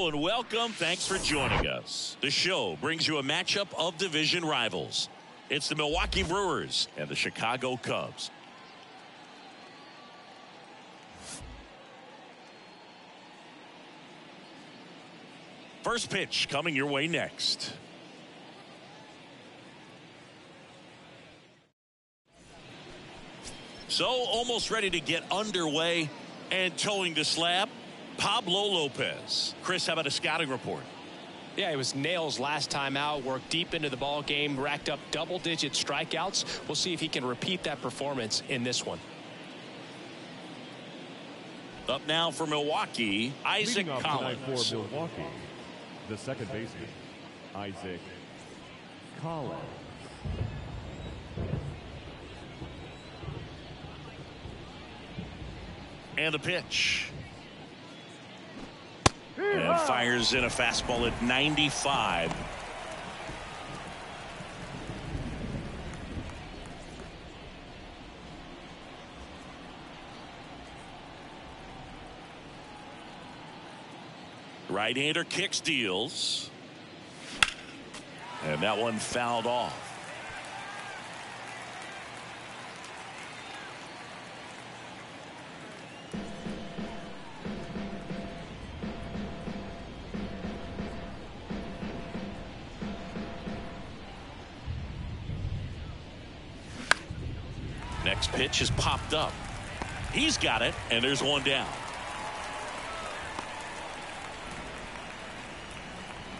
Hello and welcome. Thanks for joining us. The show brings you a matchup of division rivals. It's the Milwaukee Brewers and the Chicago Cubs. First pitch coming your way next. So almost ready to get underway and towing the slab, Pablo Lopez. Chris, how about a scouting report? Yeah, it was nails last time out, worked deep into the ball game, racked up double-digit strikeouts. We'll see if he can repeat that performance in this one. Up now for Milwaukee, Isaac Collins. For Milwaukee, the second baseman, Isaac Collins. And the pitch. And fires in a fastball at 95. Right-hander kicks, deals. And that one fouled off. Next pitch is popped up. He's got it, and there's one down.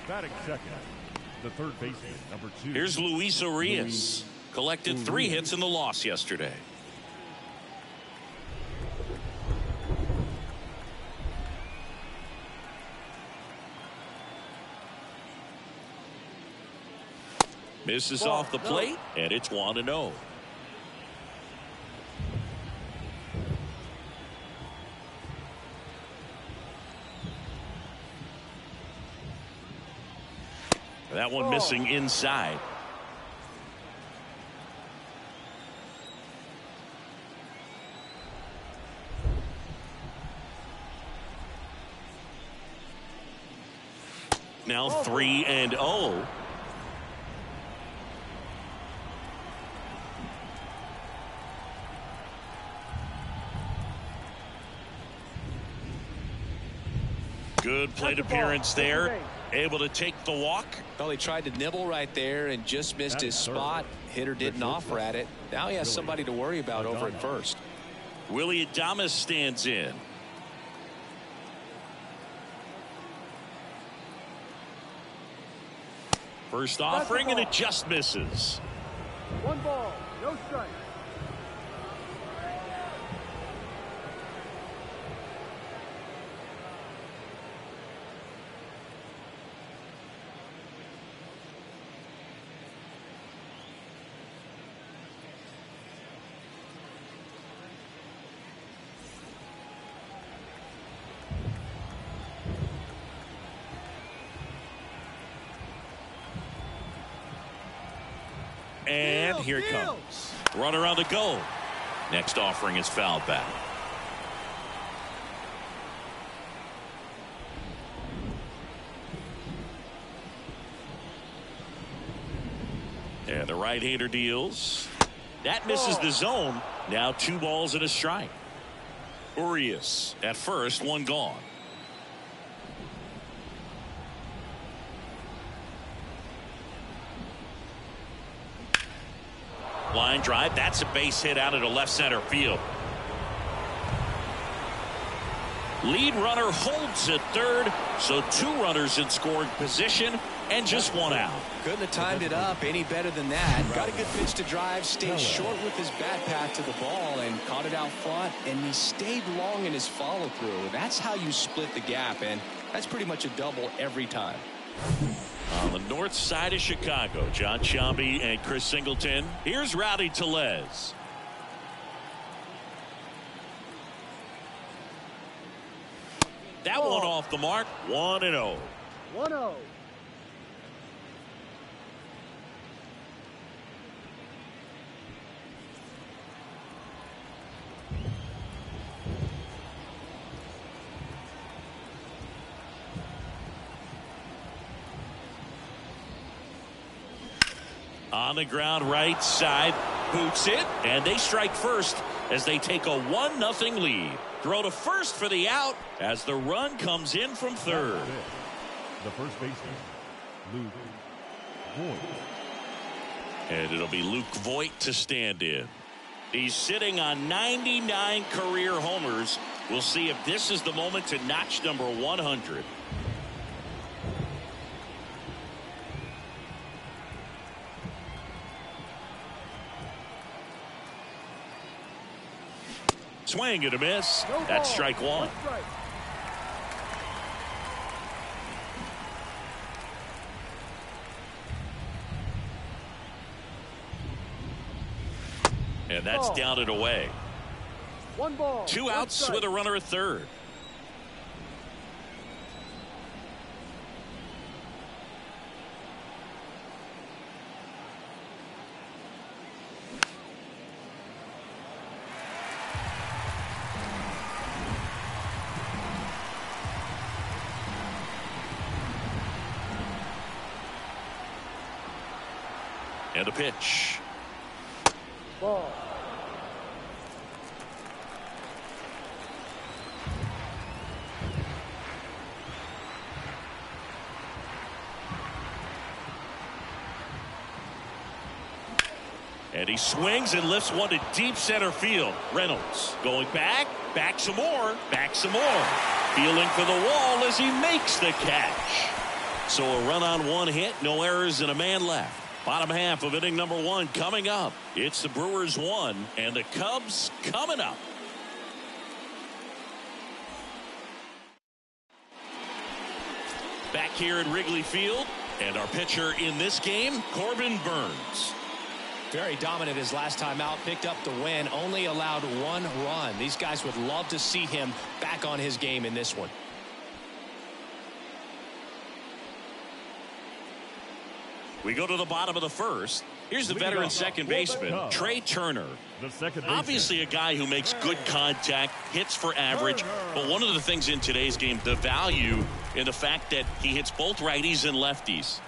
Batting second, the third baseman, number 2. Here's Luis Urias. Collected 3 hits in the loss yesterday. Misses off the plate, and it's 1-0. That one missing inside. Now 3-0. Good plate appearance there. Able to take the walk. Well, he tried to nibble right there and just missed his spot. Hitter didn't offer at it. Now he has somebody to worry about over at first. Willie Adames stands in. First offering, and it just misses. 1 ball, no strike. And here it comes. Runner on the go. Next offering is fouled back. And the right-hander deals. That misses the zone. Now 2 balls and a strike. Urias at first, 1 gone. Line drive. That's a base hit out into left center field. Lead runner holds at third, so 2 runners in scoring position and just 1 out. Couldn't have timed it up any better than that. Got a good pitch to drive, stayed short with his bat path to the ball and caught it out front, and he stayed long in his follow through. That's how you split the gap, and that's pretty much a double every time. On the north side of Chicago, John Sciambi and Chris Singleton. Here's Rowdy Tellez. That one off the mark. 1-0. 1-0. On the ground right side. Boots it. And they strike first as they take a 1-0 lead. Throw to first for the out as the run comes in from third. The first baseman, Luke Voigt. And it'll be Luke Voigt to stand in. He's sitting on 99 career homers. We'll see if this is the moment to notch number 100. Swing and a miss. No That's ball. strike one. Strike. And that's Ball. down and away. 1 ball. 2 1 outs strike. with a runner at third. And a pitch. Ball. And he swings and lifts one to deep center field. Reynolds going back some more, Feeling for the wall as he makes the catch. So a run on 1 hit, no errors and a man left. Bottom half of inning number 1 coming up. It's the Brewers 1 and the Cubs coming up. Back here at Wrigley Field, and our pitcher in this game, Corbin Burnes. Very dominant his last time out, picked up the win, only allowed 1 run. These guys would love to see him back on his game in this one. We go to the bottom of the first. Here's the veteran second baseman, Trey Turner. The second baseman. Obviously a guy who makes good contact, hits for average, but one of the things in today's game, the value in the fact that he hits both righties and lefties.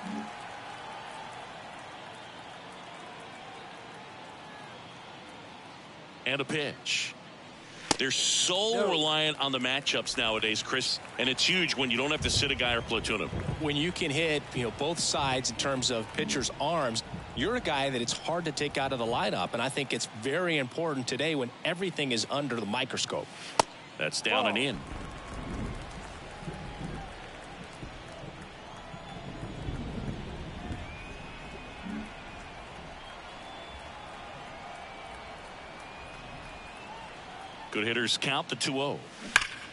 And a pitch. They're so reliant on the matchups nowadays, Chris, and it's huge when you don't have to sit a guy or platoon him. When you can hit, both sides in terms of pitchers' arms, you're a guy that it's hard to take out of the lineup, and I think it's very important today when everything is under the microscope. That's down and in. Good hitters count the 2-0.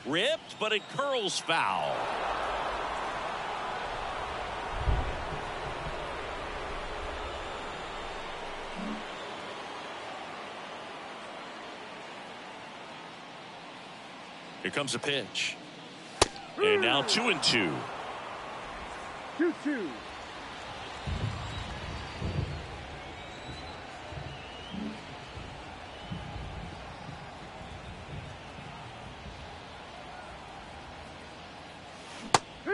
Ripped, but it curls foul. Here comes a pitch. And now 2-2. 2-2.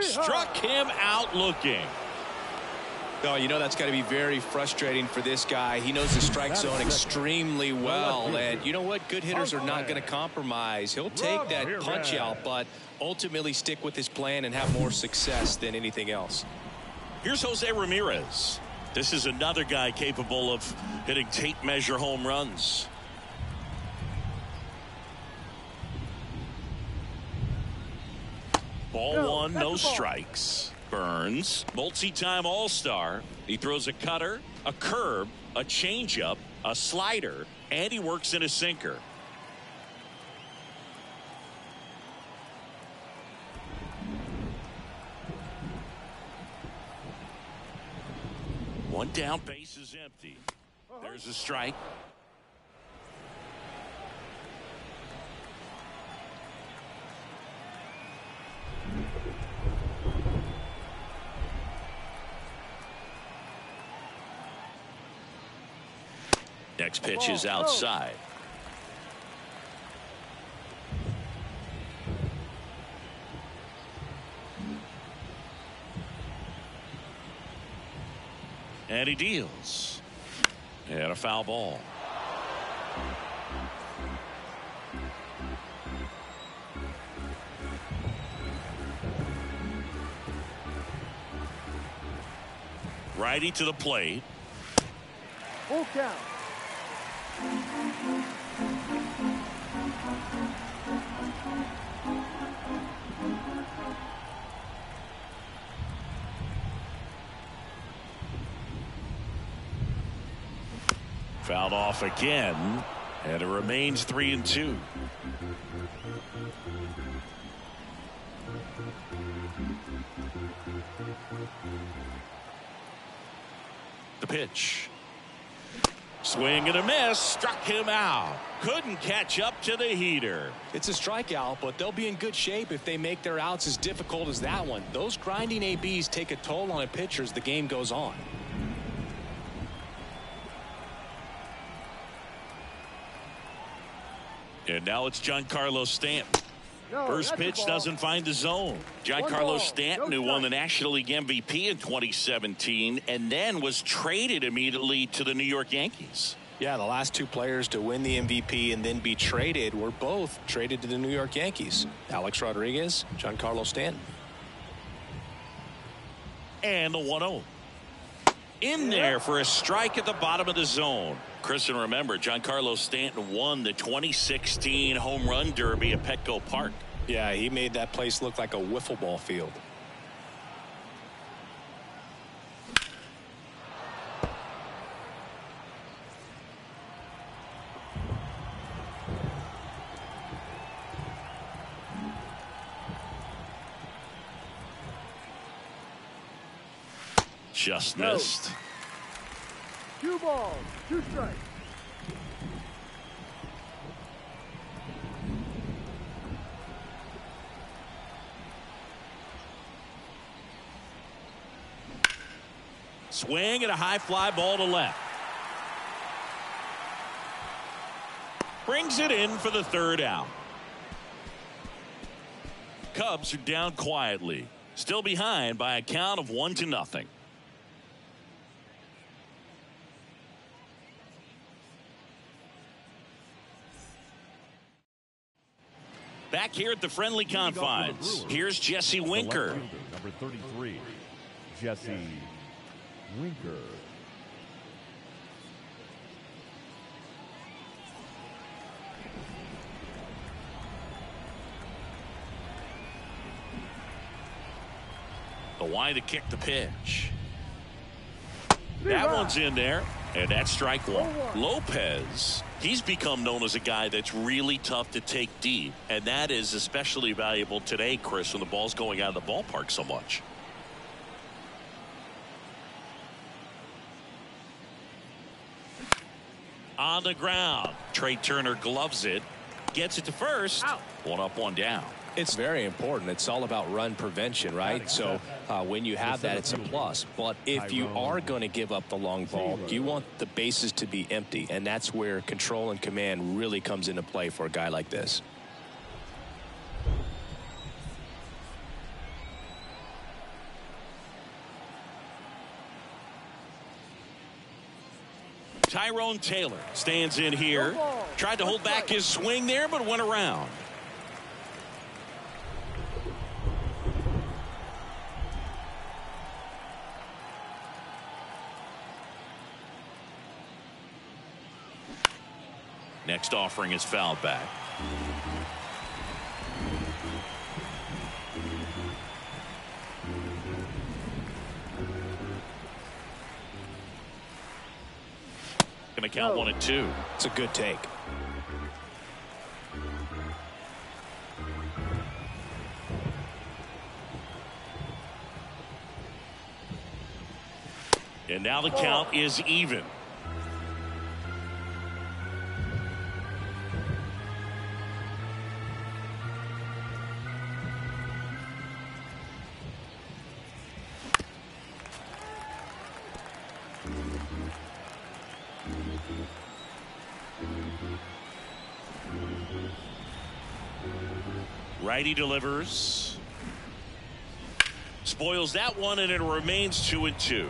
Struck him out looking. Oh, that's got to be very frustrating for this guy. He knows the strike zone extremely well. And you know what? Good hitters are not going to compromise. He'll take that punch out, but ultimately stick with his plan and have more success than anything else. Here's Jose Ramirez. This is another guy capable of hitting tape measure home runs. Ball 1, no strikes. Burnes, multi-time all-star. He throws a cutter, a curve, a changeup, a slider, and he works in a sinker. One down, base is empty. There's a strike. Next pitch is outside. And he deals. And a foul ball. Righty to the plate. Full count. Fouled off again, and it remains 3-2. The pitch. Swing and a miss. Struck him out. Couldn't catch up to the heater. It's a strikeout, but they'll be in good shape if they make their outs as difficult as that one. Those grinding ABs take a toll on a pitcher as the game goes on. And now it's Giancarlo Stanton. No, First that's a pitch ball. doesn't find the zone. One Giancarlo ball, Stanton, no who won the strike. National League MVP in 2017 and then was traded immediately to the New York Yankees. Yeah, the last two players to win the MVP and then be traded were both traded to the New York Yankees. Alex Rodriguez, Giancarlo Stanton. And the 1-0. In there for a strike at the bottom of the zone. Chris, and remember, Giancarlo Stanton won the 2016 Home Run Derby at Petco Park. Yeah, he made that place look like a wiffle ball field. Just No. missed. 2 balls, 2 strikes. Swing and a high fly ball to left. Brings it in for the 3rd out. Cubs are down quietly. Still behind by a count of 1-0. Back here at the friendly confines, here's Jesse Winker. Number 33, Jesse Winker. The wide to kick the pitch. That one's in there, and that's strike 1. Lopez, he's become known as a guy that's really tough to take deep, and that is especially valuable today, Chris, when the ball's going out of the ballpark so much. On the ground, Trey Turner gloves it, gets it to first. Out. 1 up, 1 down. It's very important. It's all about run prevention, right? So when you have that, it's a plus. But if you are going to give up the long ball, you want the bases to be empty. And that's where control and command really comes into play for a guy like this. Tyrone Taylor stands in here. Tried to hold back his swing there, but went around. Next offering is fouled back. Going to count 1-2. It's a good take. And now the count is even. Righty delivers. Spoils that 1, and it remains 2-2.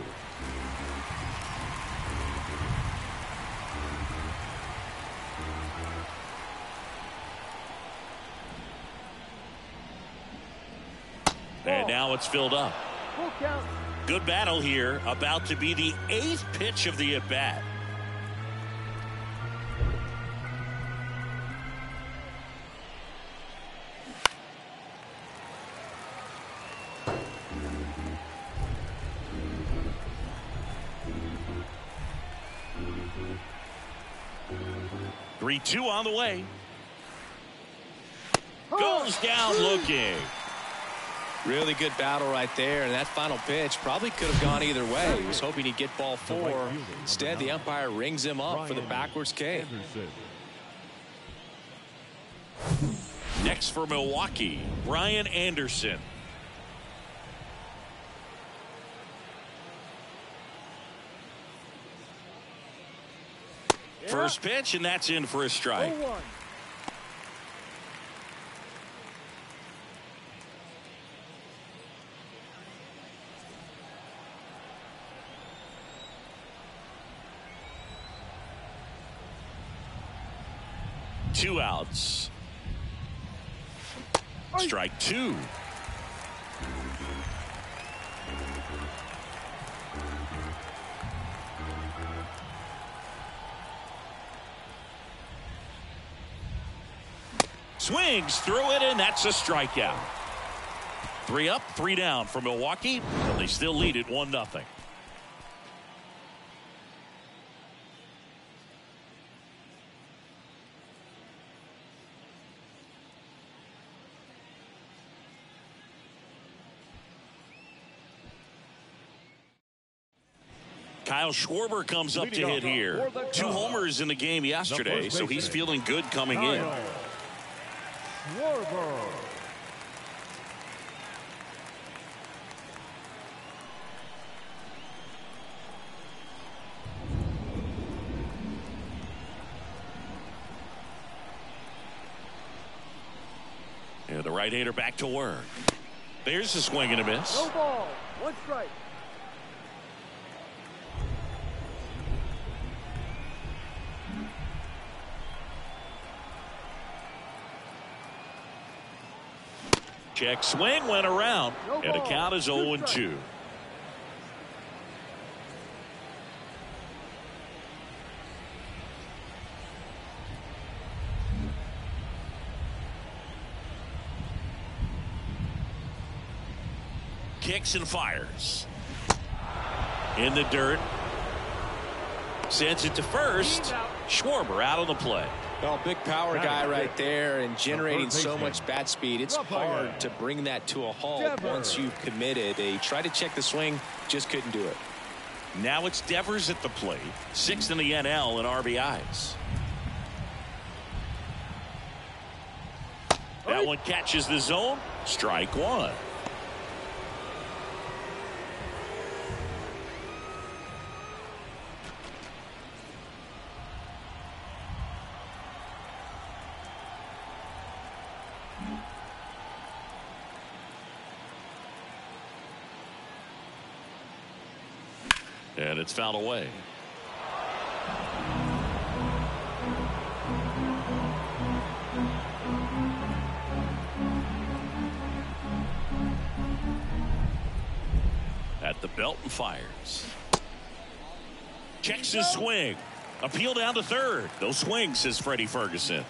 now it's filled up. Full count. Good battle here. About to be the 8th pitch of the at-bat. Three-two on the way. Goes down looking. Really good battle right there, and that final pitch probably could have gone either way. He was hoping he'd get ball 4. Instead, the umpire rings him up for the backwards K. Next for Milwaukee, Brian Anderson. First pitch, and that's in for a strike. 0-1. Two outs. Strike 2. Swings through it, and that's a strikeout. 3 up, 3 down for Milwaukee, but they still lead it 1-0. Kyle Schwarber comes up to hit here. 2 homers in the game yesterday, so he's feeling good coming in. Schwarber. And the right-hander back to work. There's a swing and a miss. No ball. 1 strike. Check swing, went around, and the count is 0-2. Kicks and fires. In the dirt. Sends it to first. Schwarber out on the play. Well, big power guy right there and generating so much bat speed. It's hard to bring that to a halt once you've committed. They tried to check the swing, just couldn't do it. Now it's Devers at the plate. 6th in the NL in RBIs. That one catches the zone. Strike 1. And it's fouled away. At the belt and fires. Checks his swing. Appeal down to third. No swing, says Freddie Ferguson.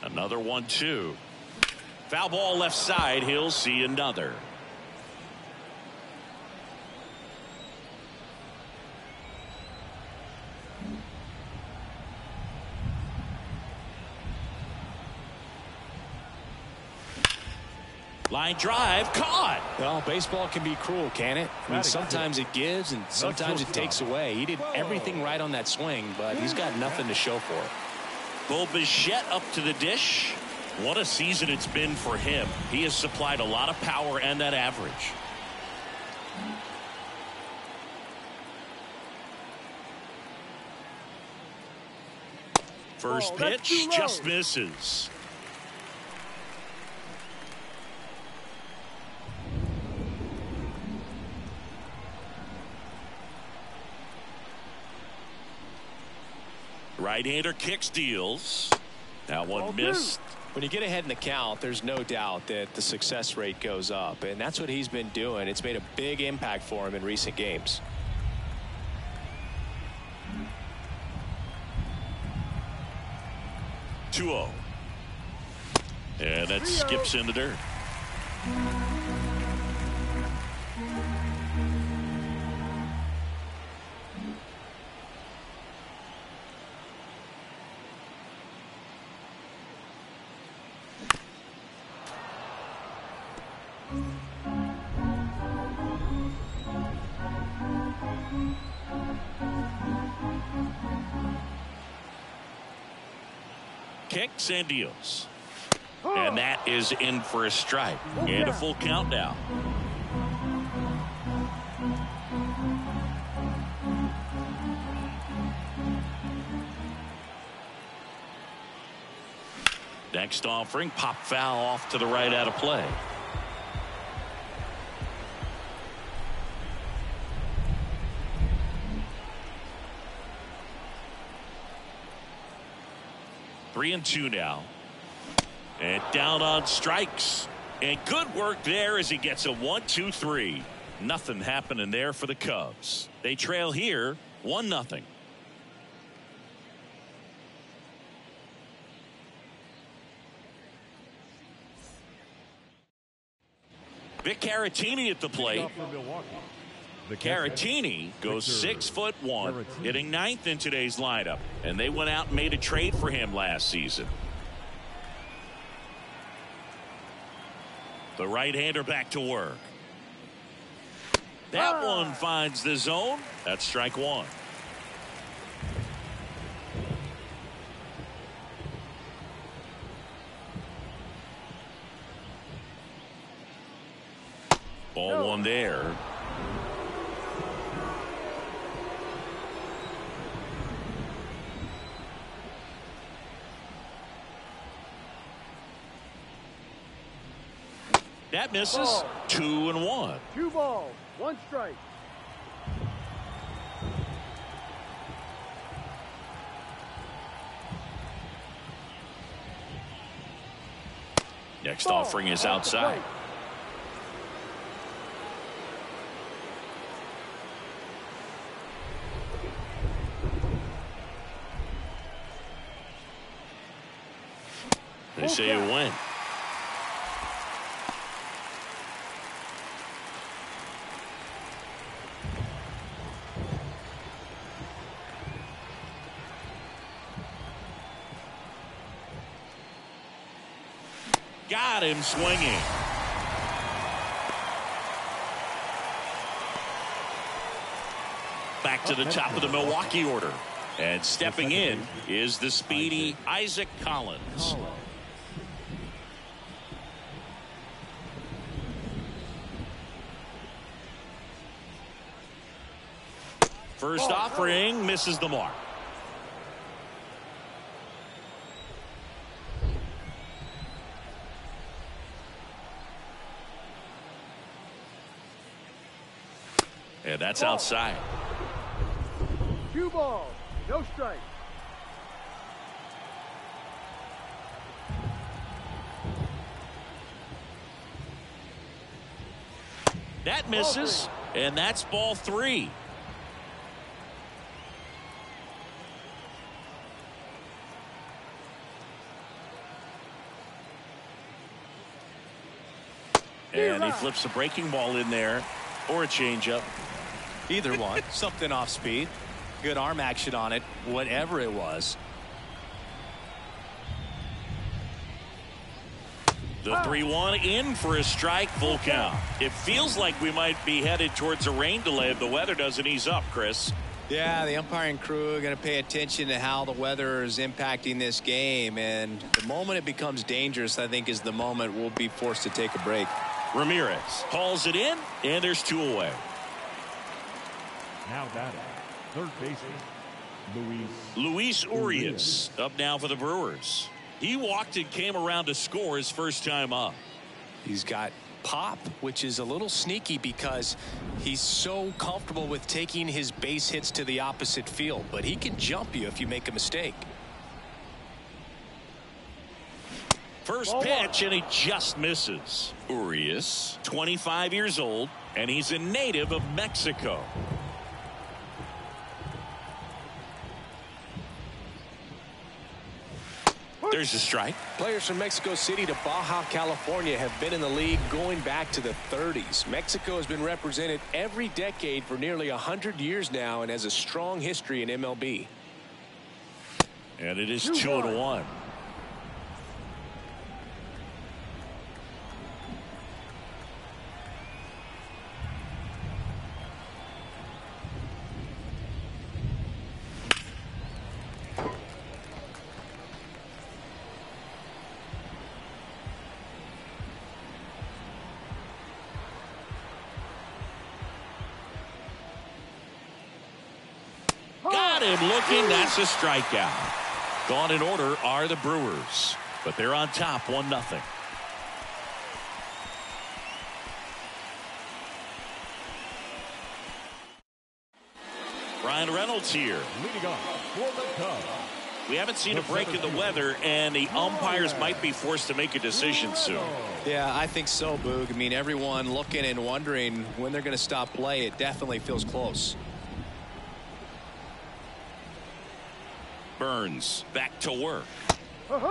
Another 1-2. Foul ball left side. He'll see another. Line drive caught. Well, baseball can be cruel, can it? I mean, sometimes it gives and sometimes it takes away. He did everything right on that swing, but he's got nothing to show for it. Bo Bichette up to the dish. What a season it's been for him. He has supplied a lot of power and that average. First Ball, that's pitch too just low. misses. Right-hander kicks, deals. That one Ball missed. When you get ahead in the count, there's no doubt that the success rate goes up, and that's what he's been doing. It's made a big impact for him in recent games. Two-0. And that skips in the dirt. Kicks and deals. And that is in for a strike. And a full count now. Next offering, pop foul off to the right out of play. Three and two now. And down on strikes. And good work there as he gets a 1-2-3. Nothing happening there for the Cubs. They trail here 1-0. Vic Caratini at the plate. Off for Milwaukee. The Caratini goes Victor 6'1", Caratini. hitting ninth in today's lineup. And they went out and made a trade for him last season. The right-hander back to work. That one finds the zone. That's strike one. Ball one there. That misses. Ball. 2-1. 2 balls, 1 strike. Next Ball. offering is Off the outside. plate. They say it went. Got him swinging. Back to the top of the Milwaukee order. And stepping in is the speedy Isaac Collins. First offering misses the mark. And that's outside. 2 balls, no strike. That misses, and that's ball 3. And he flips a breaking ball in there, or a changeup. Either one. Something off speed. Good arm action on it. Whatever it was. The 3-1 in for a strike, full count. It feels like we might be headed towards a rain delay if the weather doesn't ease up, Chris. Yeah, the umpiring crew are going to pay attention to how the weather is impacting this game. And the moment it becomes dangerous, I think, is the moment we'll be forced to take a break. Ramirez hauls it in, and there's 2 away. Now batting, third baseman, Luis Urias up now for the Brewers. He walked and came around to score his first time up. He's got pop, which is a little sneaky because he's so comfortable with taking his base hits to the opposite field, but he can jump you if you make a mistake. First pitch, and he just misses. Urias, 25 years old, and he's a native of Mexico. There's a strike. Players from Mexico City to Baja California have been in the league going back to the 30s. Mexico has been represented every decade for nearly 100 years now and has a strong history in MLB. And it is 2-1. Him looking, that's a strikeout. Gone in order are the Brewers, but they're on top 1-0. Ryan Reynolds here. Leading off for the Cubs. We haven't seen a break in the weather, and the umpires might be forced to make a decision soon. Yeah, I think so, Boog. I mean, everyone looking and wondering when they're going to stop play. It definitely feels close. Burns back to work.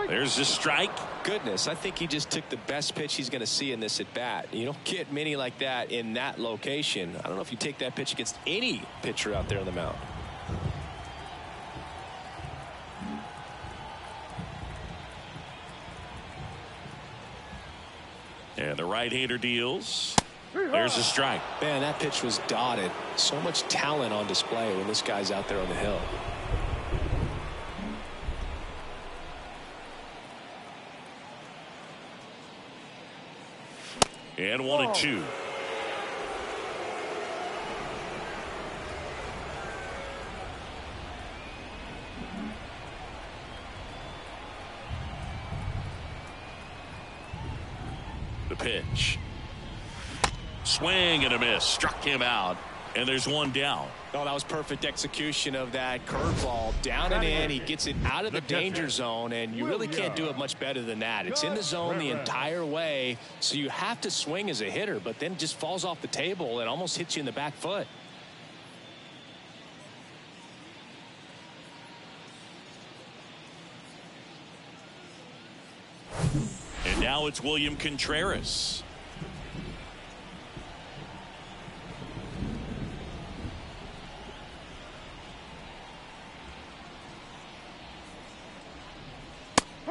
There's the strike. Goodness, I think he just took the best pitch he's going to see in this at bat. You don't get many like that in that location. I don't know if you take that pitch against any pitcher out there on the mound. And the right-hander deals. There's a strike. Man, that pitch was dotted. So much talent on display when this guy's out there on the hill. And 1-2. The pitch. Swing and a miss. Struck him out. And there's one down. Oh, that was perfect execution of that curveball. Down and in. He gets it out of the danger zone, and you really can't do it much better than that. It's in the zone the entire way, so you have to swing as a hitter, but then it just falls off the table and almost hits you in the back foot. And now it's William Contreras.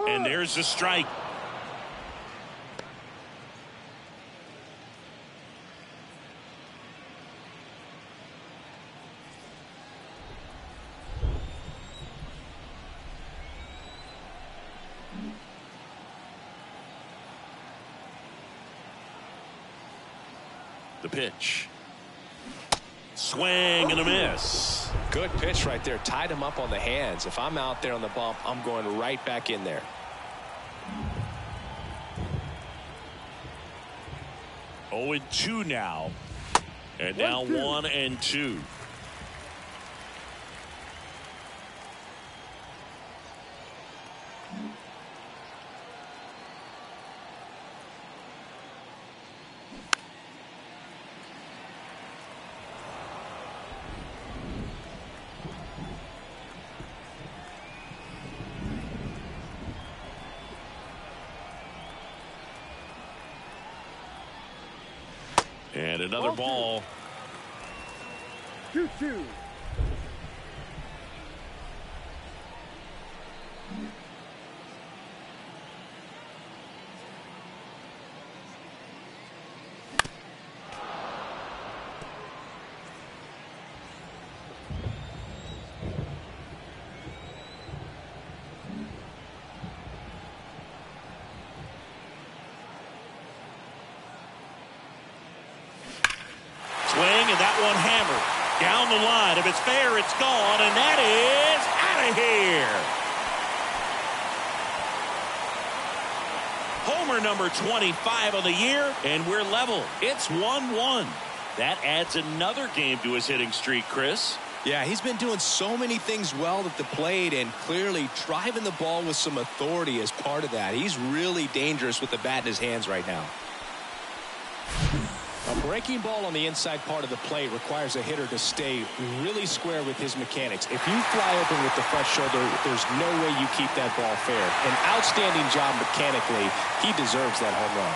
And there's the strike. The pitch. Swing and a miss. Good pitch right there. Tied him up on the hands. If I'm out there on the bump, I'm going right back in there. 0-2 now. And now 1-2. And another ball. 2-2. Swing, and that one hammered. Down the line. If it's fair, it's gone, and that is out of here. Homer number 25 of the year, and we're level. It's 1-1. That adds another game to his hitting streak, Chris. Yeah, he's been doing so many things well at the plate and clearly driving the ball with some authority as part of that. He's really dangerous with the bat in his hands right now. A breaking ball on the inside part of the plate requires a hitter to stay really square with his mechanics. If you fly open with the front shoulder, there's no way you keep that ball fair. An outstanding job mechanically. He deserves that home run.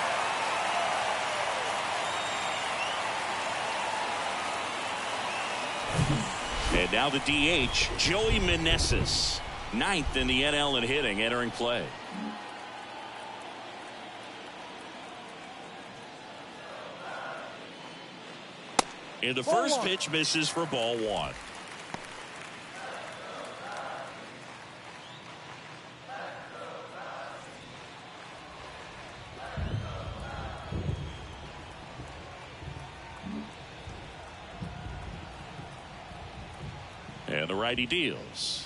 And now the DH, Joey Meneses, 9th in the NL in hitting, entering play. And the first pitch misses for ball 1. And the righty deals.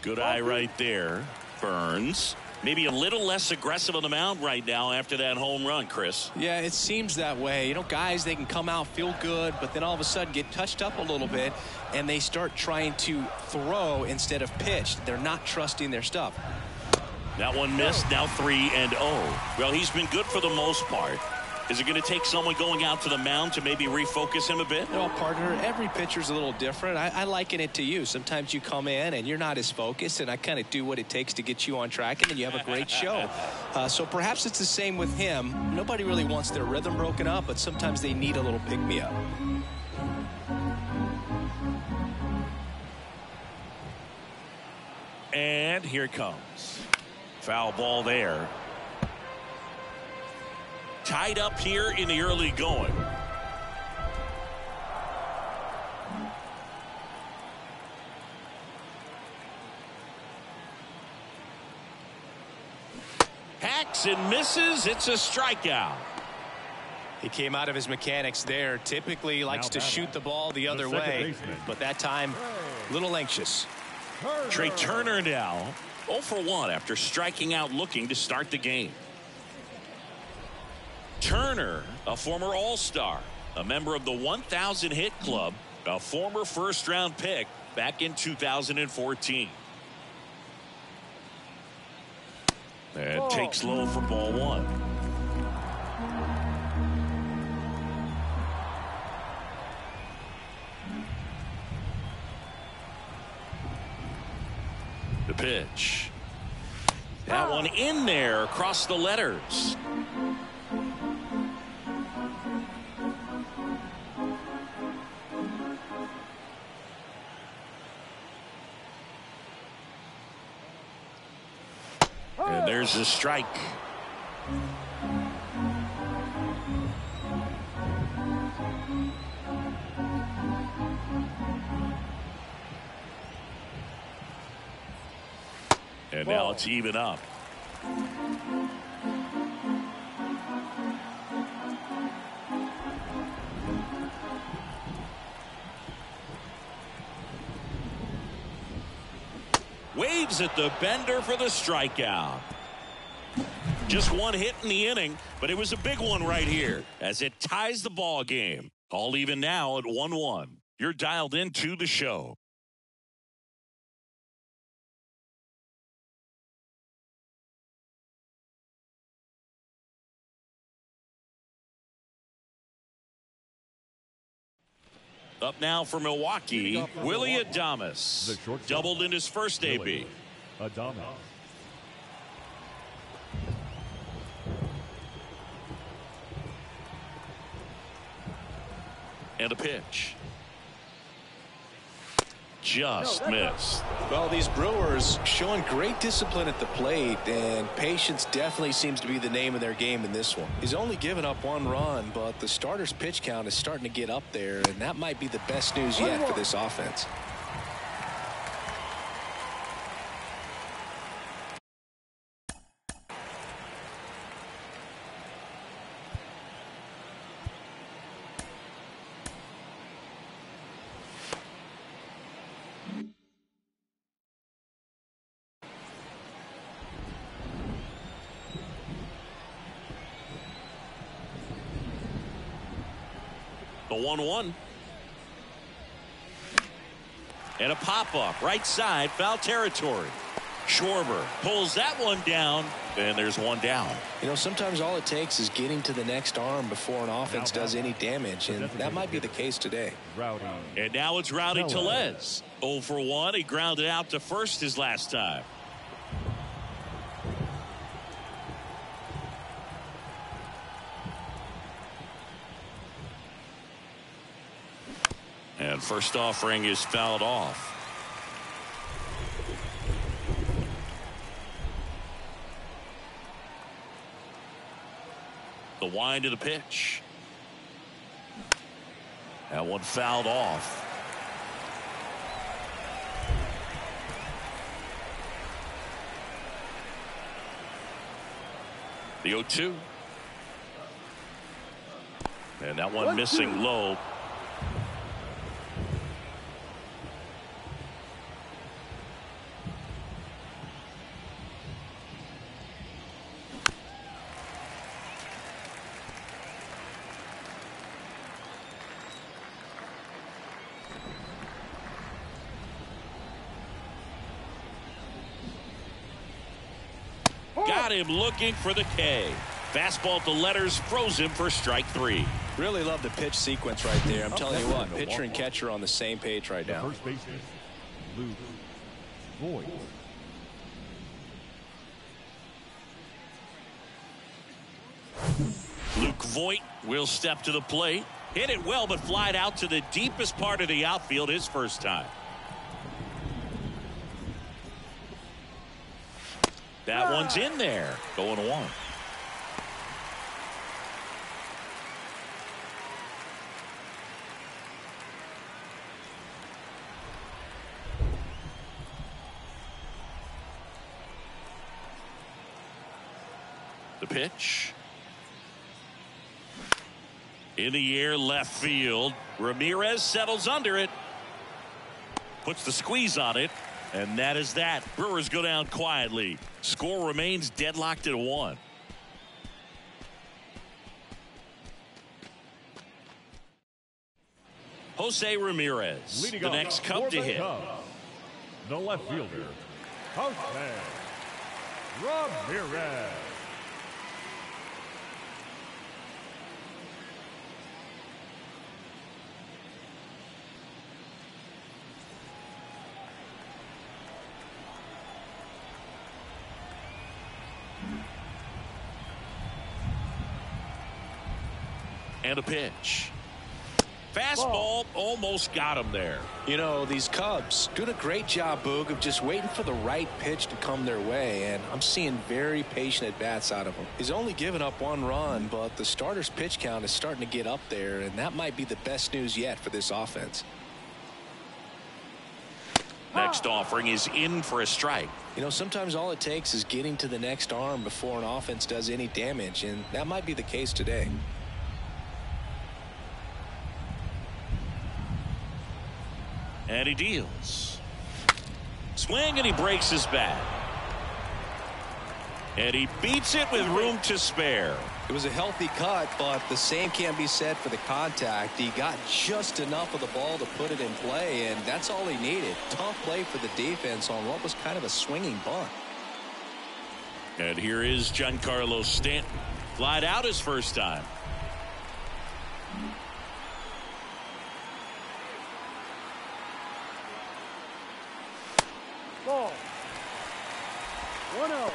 Good eye right there. Burns. Maybe a little less aggressive on the mound right now after that home run, Chris. Yeah, it seems that way. You know, guys, they can come out, feel good, but then all of a sudden get touched up a little bit, and they start trying to throw instead of pitch. They're not trusting their stuff. That one missed, now 3-0. Well, he's been good for the most part. Is it going to take someone going out to the mound to maybe refocus him a bit? You know, partner, every pitcher's a little different. I liken it to you. Sometimes you come in and you're not as focused, and I kind of do what it takes to get you on track, and then you have a great show. So perhaps it's the same with him. Nobody really wants their rhythm broken up, but sometimes they need a little pick-me-up. And here it comes. Foul ball there. Tied up here in the early going. Hacks and misses. It's a strikeout. He came out of his mechanics there. Typically he likes to shoot the ball the other way, but that time a little anxious. Trey Turner now 0 for 1 after striking out looking to start the game. Turner, a former All-Star, a member of the 1,000 hit club, a former first-round pick back in 2014. And takes low for ball 1. The pitch. That one in there across the letters. And there's a strike. And now it's even up. Waves at the bender for the strikeout. Just one hit in the inning, but it was a big one right here as it ties the ball game. All even now at 1-1. You're dialed into the show. Up now for Milwaukee, Willie Adames. Doubled in his first AB. Adames. And a pitch. Just missed. Well, these Brewers showing great discipline at the plate, and patience definitely seems to be the name of their game in this one. He's only given up 1 run, but the starter's pitch count is starting to get up there, and that might be the best news yet for this offense. The 1-1. And a pop-up right side, foul territory. Schwarber pulls that one down, and there's one down. You know, sometimes all it takes is getting to the next arm before an offense does any damage, and that might be the case today. Rowdy. And now it's Rowdy Tellez. 0 for 1. He grounded out to first his last time. And first offering is fouled off. The wind of the pitch. That one fouled off. The 0-2. And that one missing low. Got him looking for the K. Fastball to letters, froze him for strike 3. Really love the pitch sequence right there. I'm telling you what, pitcher and catcher on the same page right now. First baseman, Luke Voigt. Luke Voigt will step to the plate. Hit it well, but flied out to the deepest part of the outfield his first time. That one's in there. Going 1. The pitch. In the air, left field. Ramirez settles under it. Puts the squeeze on it. And that is that. Brewers go down quietly. Score remains deadlocked at 1. Jose Ramirez, Leading the off next for Cub to the hit. Cubs, the left fielder, Jose Ramirez. And a pitch. Fastball almost got him there. You know, these Cubs doing a great job, Boog, of just waiting for the right pitch to come their way, and I'm seeing very patient at-bats out of him. He's only given up 1 run, but the starter's pitch count is starting to get up there, and that might be the best news yet for this offense. Next offering is in for a strike. You know, sometimes all it takes is getting to the next arm before an offense does any damage, and that might be the case today. And he deals. Swing, and he breaks his bat. And he beats it with room to spare. It was a healthy cut, but the same can't be said for the contact. He got just enough of the ball to put it in play, and that's all he needed. Tough play for the defense on what was kind of a swinging bunt. And here is Giancarlo Stanton. Flied out his first time. Ball. 1-0.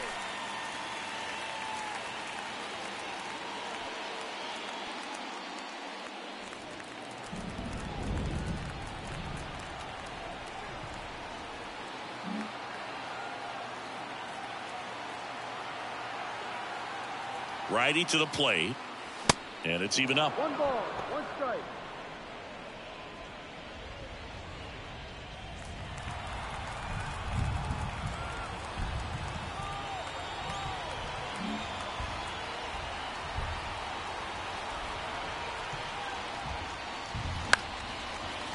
Righty to the plate. And it's even up. 1 ball, 1 strike.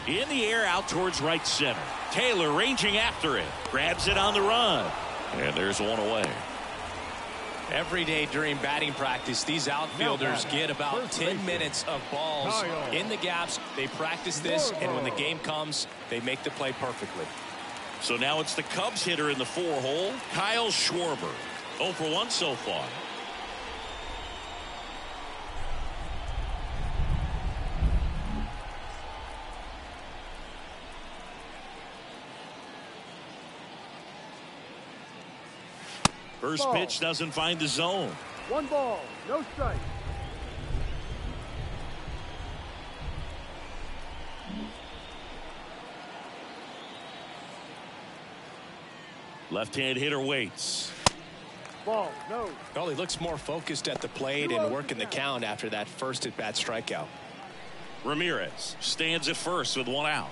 In the air out towards right center. Taylor ranging after it. Grabs it on the run. And there's one away. Every day during batting practice, these outfielders get about 10 minutes of balls in the gaps. They practice this, and when the game comes, they make the play perfectly. So now it's the Cubs hitter in the 4-hole, Kyle Schwarber. 0 for 1 so far. First pitch doesn't find the zone. 1 ball, no strike. Left-hand hitter waits. Ball, no. Well, he looks more focused at the plate and working the count after that first at-bat strikeout. Ramirez stands at first with 1 out.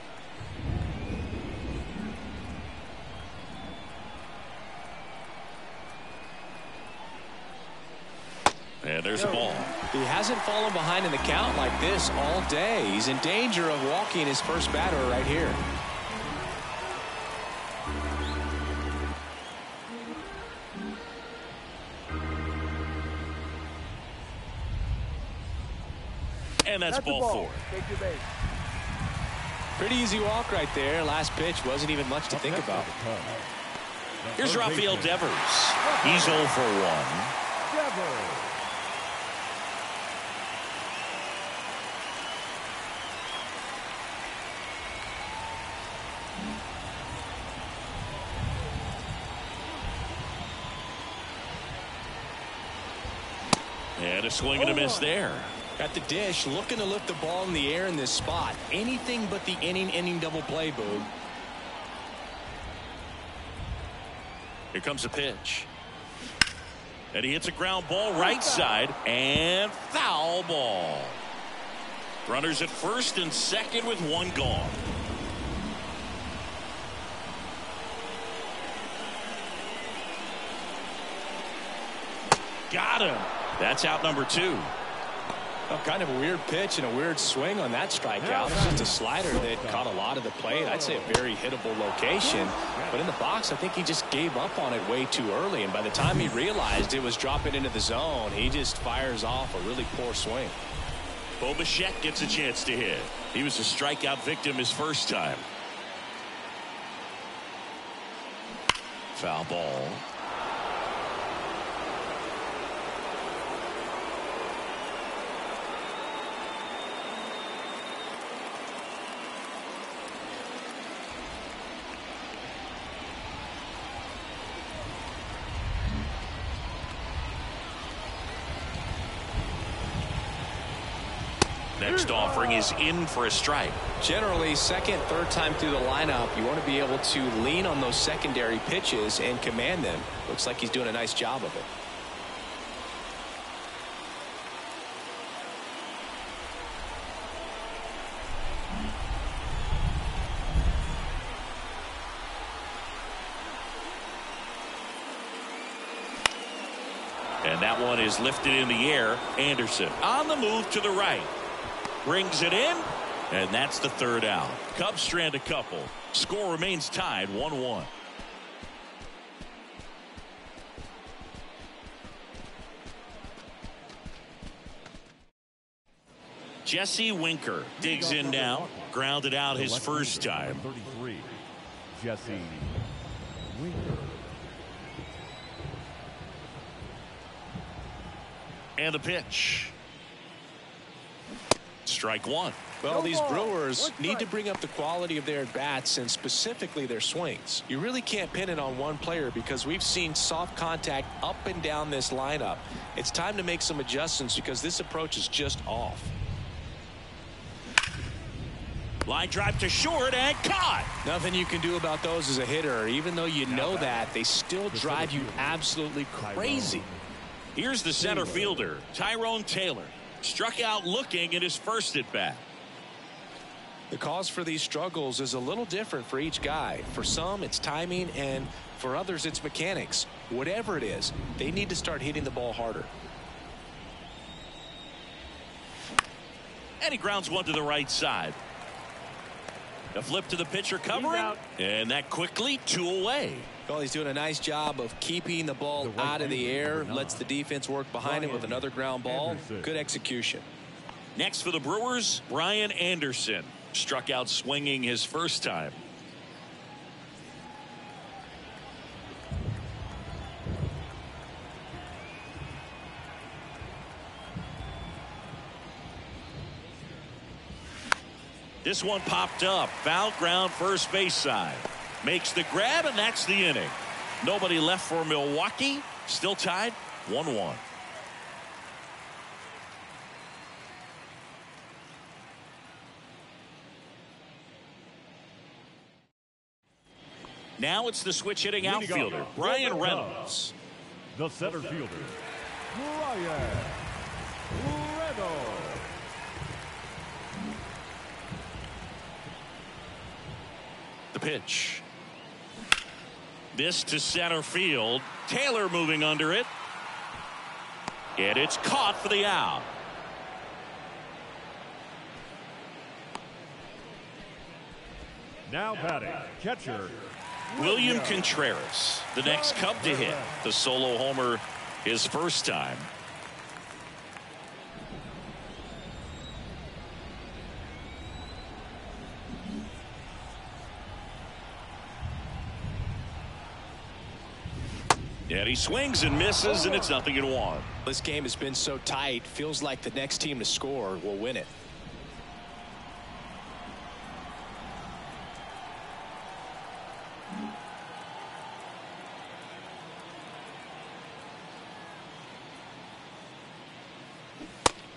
And there's a ball. He hasn't fallen behind in the count like this all day. He's in danger of walking his first batter right here. And that's ball 4. Take your base. Pretty easy walk right there. Last pitch wasn't even much to think about. Here's Rafael Devers. He's 0 for 1. Devers. And a swing and a miss there. At the dish, looking to lift the ball in the air in this spot. Anything but the inning double play, Boog. Here comes a pitch. And he hits a ground ball right side, and foul ball. Runners at first and second with 1 gone. Got him. That's out number 2. Well, kind of a weird pitch and a weird swing on that strikeout. It's just a slider that caught a lot of the plate. I'd say a very hittable location. But in the box, I think he just gave up on it way too early. And by the time he realized it was dropping into the zone, he just fires off a really poor swing. Bo Bichette gets a chance to hit. He was a strikeout victim his first time. Foul ball. Next offering is in for a strike. Generally, second, third time through the lineup, you want to be able to lean on those secondary pitches and command them. Looks like he's doing a nice job of it. And that one is lifted in the air. Anderson on the move to the right. Brings it in, and that's the 3rd out. Cubs strand a couple. Score remains tied 1-1. Jesse Winker digs in now. Grounded out his first time. 33, Jesse Winker. And the pitch. Strike 1. Well, these Brewers need to bring up the quality of their at-bats and specifically their swings. You really can't pin it on one player because we've seen soft contact up and down this lineup. It's time to make some adjustments because this approach is just off. Line drive to short and caught. Nothing you can do about those as a hitter. Even though you know that, they still drive you absolutely crazy. Here's the center fielder, Tyrone Taylor. Struck out looking at his first at-bat. The cause for these struggles is a little different for each guy. For some, it's timing, and for others, it's mechanics. Whatever it is, they need to start hitting the ball harder. And he grounds one to the right side. A flip to the pitcher covering, and that quickly 2 away. Well, he's doing a nice job of keeping the ball out of the air, lets the defense work behind him with another ground ball. Good execution. Next for the Brewers, Brian Anderson. Struck out swinging his first time. This one popped up. Foul ground first base side. Makes the grab, and that's the inning. Nobody left for Milwaukee. Still tied 1-1. Now it's the switch hitting outfielder, Brian Reynolds. The center fielder, Brian Reynolds. The pitch. This to center field. Taylor moving under it. And it's caught for the out. Now batting, catcher, William Contreras, the next Cub to hit. The solo homer his first time. And he swings and misses, and it's 0-1. This game has been so tight. Feels like the next team to score will win it.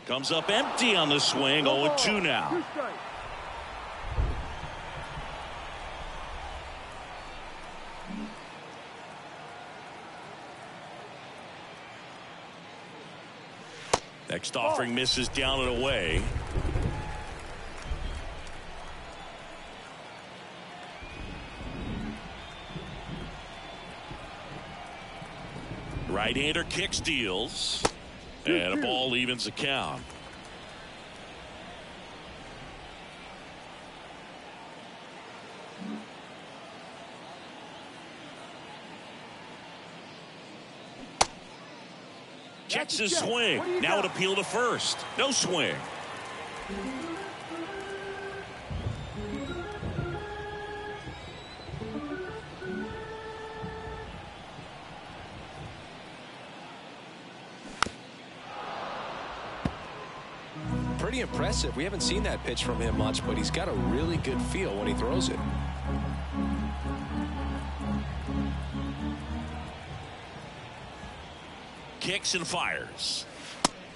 Comes up empty on the swing. 0-2 now. Next offering misses down and away. Right-hander kick steals. And a ball evens the count. Checks his swing. Now it appeal to first. No swing. Pretty impressive. We haven't seen that pitch from him much, but he's got a really good feel when he throws it. Kicks and fires.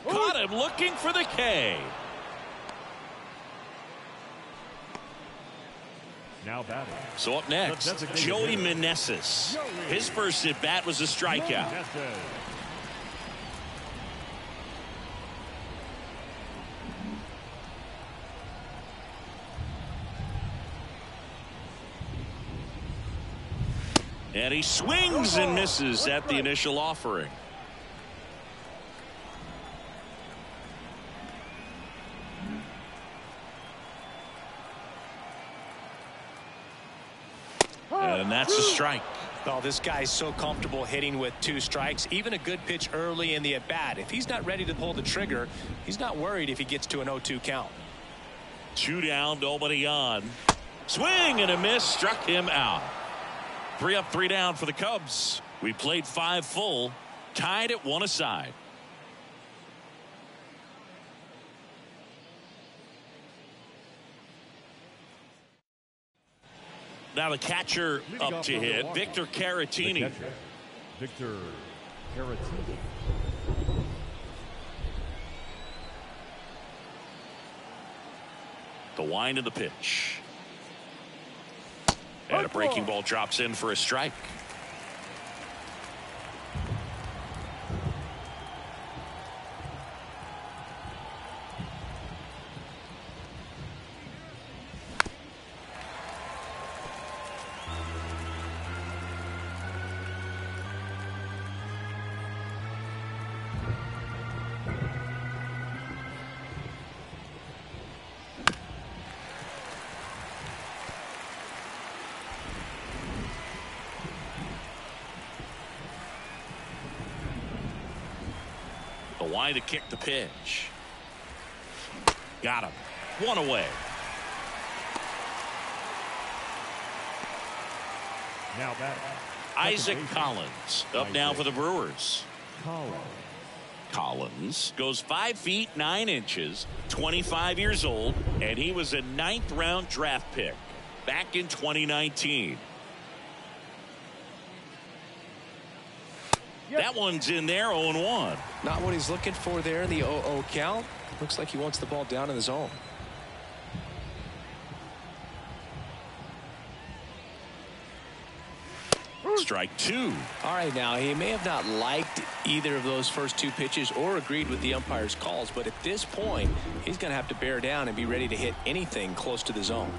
Caught him looking for the K. Now batting. So up next, Joey Meneses. His first at bat was a strikeout. And he swings and misses at the initial offering. And that's a strike. Oh, this guy's so comfortable hitting with 2 strikes. Even a good pitch early in the at-bat. If he's not ready to pull the trigger, he's not worried if he gets to an 0-2 count. 2 down, nobody on. Swing and a miss, struck him out. 3 up, 3 down for the Cubs. We played 5 full, tied at 1 aside. Now the catcher up to hit, Victor Caratini. Victor Caratini. The wind of the pitch. And a breaking ball drops in for a strike. Kawhi to kick the pitch. Got him. One away. Now that Isaac Collins up now for the Brewers. Collins. Collins goes 5 feet 9 inches, 25 years old, and he was a 9th round draft pick back in 2019. That one's in there, 0-1. Not what he's looking for there in the 0-0 count. Looks like he wants the ball down in the zone. Strike 2. All right, now he may have not liked either of those first 2 pitches or agreed with the umpire's calls, but at this point he's going to have to bear down and be ready to hit anything close to the zone.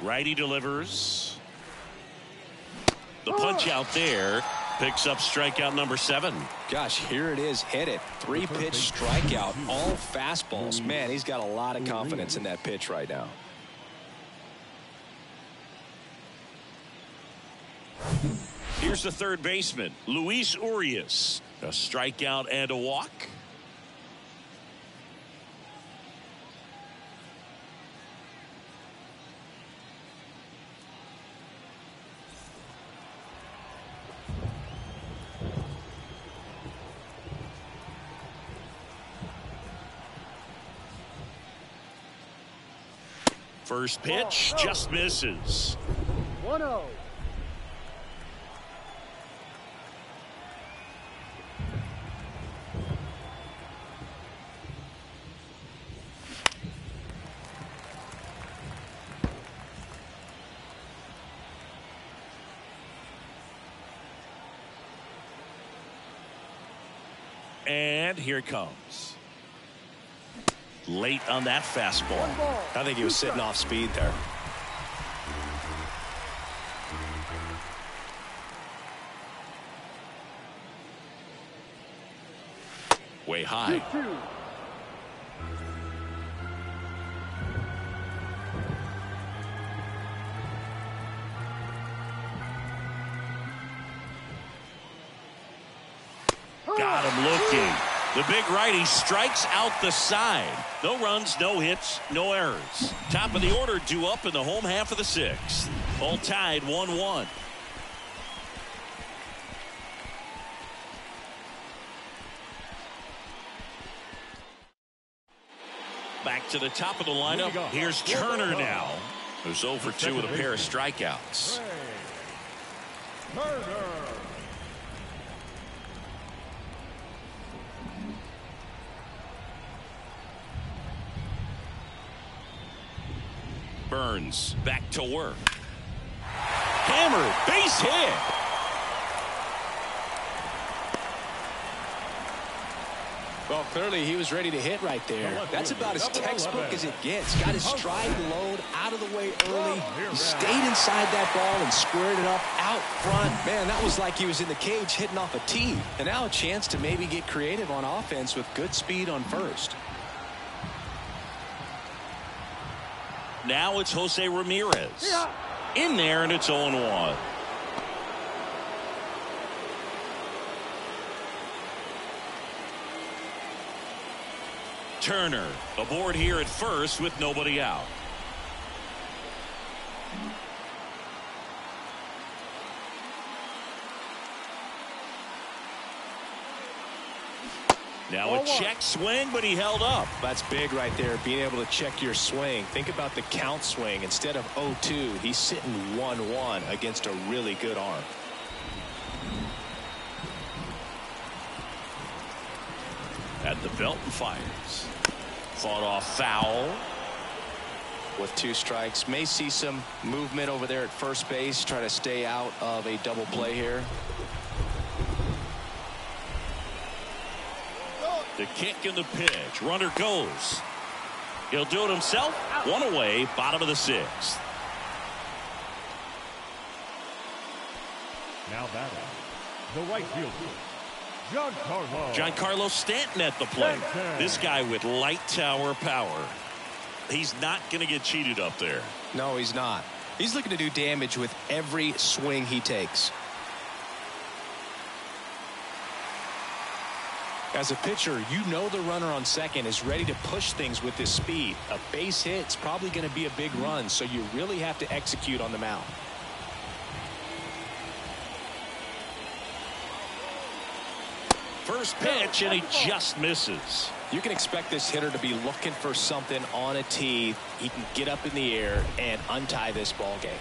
Righty delivers. The punch out there picks up strikeout number 7. Gosh, here it is, hit it. 3-pitch strikeout, all fastballs. Man, he's got a lot of confidence in that pitch right now. Here's the third baseman, Luis Urias. A strikeout and a walk. First pitch just misses. 1-0. And here it comes. Late on that fastball. I think he was sitting off speed there. Way high. 2-2. Got him looking. The big righty strikes out the side. No runs, no hits, no errors. Top of the order due up in the home half of the 6th. All tied 1-1. Back to the top of the lineup. Here's Turner now, who's 0 for 2 with a pair of strikeouts. Turner. Burns back to work. Hammered, base hit. Well, clearly he was ready to hit right there. That's about as textbook as it gets. Got his stride load out of the way early. He stayed inside that ball and squared it up out front. Man, that was like he was in the cage hitting off a tee. And now a chance to maybe get creative on offense with good speed on first. Now it's Jose Ramirez. In there, and it's 0-1. Turner aboard here at first with nobody out. Now a check swing, but he held up. That's big right there, being able to check your swing. Think about the count swing. Instead of 0-2, he's sitting 1-1 against a really good arm. At the belt and fires. Fought off foul. With 2 strikes, may see some movement over there at first base. Try to stay out of a double play here. The kick and the pitch. Runner goes. He'll do it himself. 1 away, bottom of the 6th. Now batting, the right fielder, Giancarlo Stanton at the plate. This guy with light tower power. He's not going to get cheated up there. No, he's not. He's looking to do damage with every swing he takes. As a pitcher, you know the runner on second is ready to push things with his speed. A base hit's probably going to be a big run, so you really have to execute on the mound. First pitch, and he just misses. You can expect this hitter to be looking for something on a tee. He can get up in the air and untie this ball game.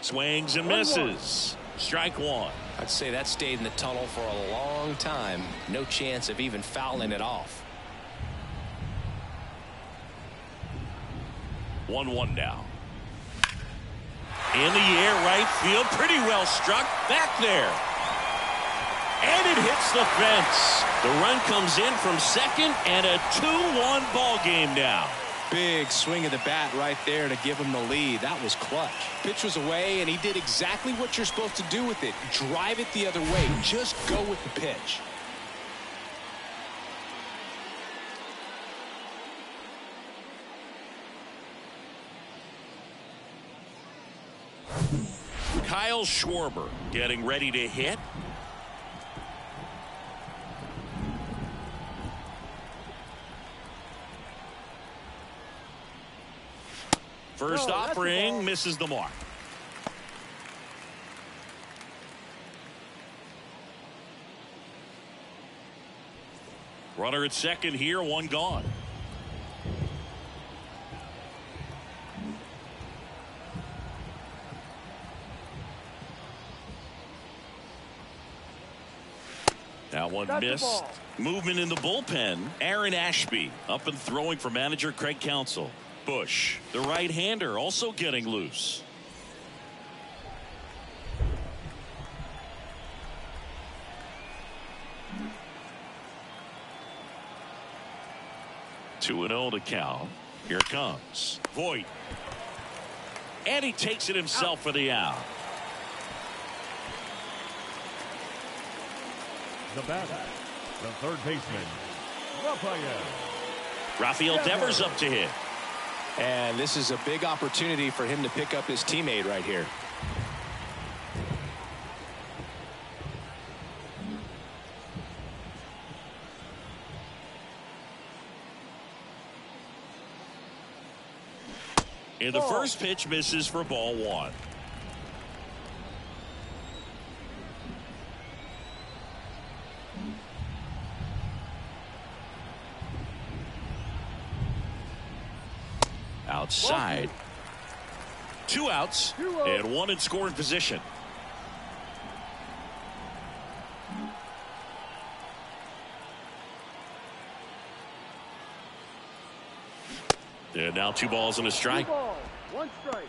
Swings and misses. Strike one. I'd say that stayed in the tunnel for a long time. No chance of even fouling it off. 1-1 now. In the air, right field. Pretty well struck. Back there. And it hits the fence. The run comes in from second, and a 2-1 ball game now. Big swing of the bat right there to give him the lead. That was clutch. Pitch was away, and he did exactly what you're supposed to do with it. Drive it the other way. Just go with the pitch. Kyle Schwarber getting ready to hit. First offering misses the mark. Runner at second here, one gone. That one missed. Movement in the bullpen. Aaron Ashby up and throwing for manager Craig Counsell. Bush, the right-hander, also getting loose. Two and 0 to count. Here it comes. Voit. And he takes it himself for the out. The batter, the third baseman, Rafael Devers up to hit. And this is a big opportunity for him to pick up his teammate right here. And the first pitch misses for ball one. Outside. 2 outs and 1 in scoring position. And now 2 balls and a strike. 2 balls, 1 strike.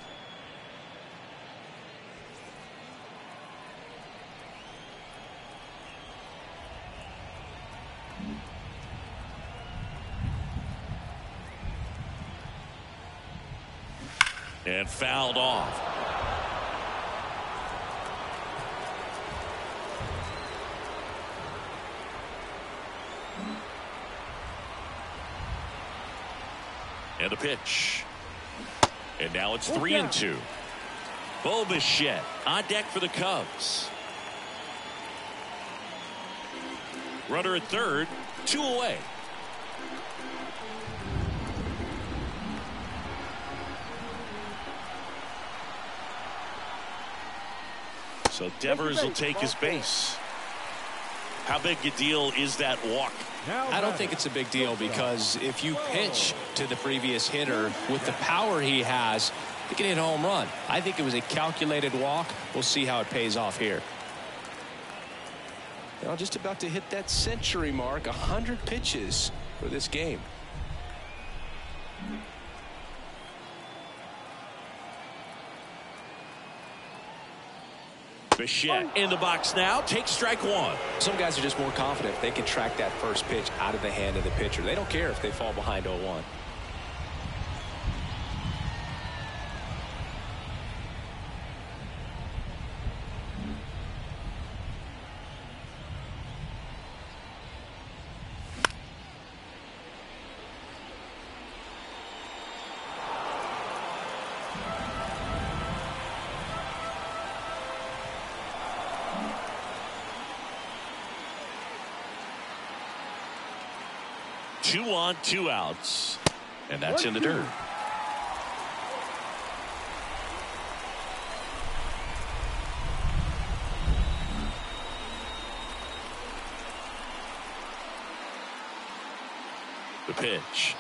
And fouled off. And a pitch. And now it's 3-2. Bo Bichette on deck for the Cubs. Runner at third, 2 away. So Devers will take his base. How big a deal is that walk? I don't think it's a big deal, because if you pitch to the previous hitter with the power he has, he can hit a home run. I think it was a calculated walk. We'll see how it pays off here. Now just about to hit that century mark, 100 pitches for this game. Bichette in the box now, takes strike one. Some guys are just more confident if they can track that first pitch out of the hand of the pitcher. They don't care if they fall behind 0-1. 2 on, 2 outs. And that's in the dirt. The pitch.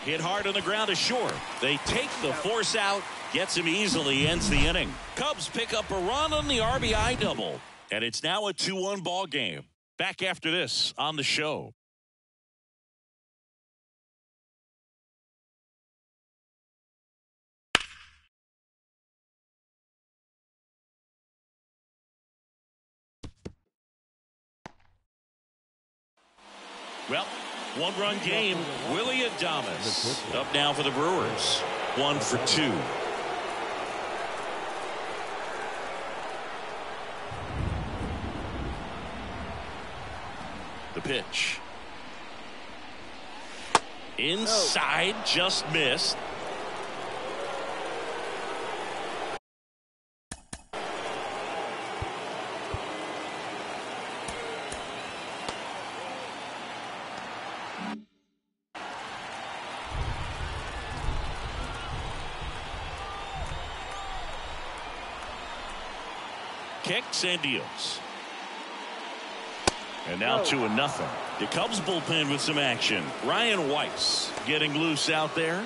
Hit hard on the ground to short. They take the force out. Gets him easily. Ends the inning. Cubs pick up a run on the RBI double. And it's now a 2-1 ball game. Back after this on the show. Well, 1-run game. Willie Adames up now for the Brewers. 1 for 2. The pitch. Inside, just missed. Kicks and deals. And now 2-0. The Cubs bullpen with some action. Ryan Weiss getting loose out there.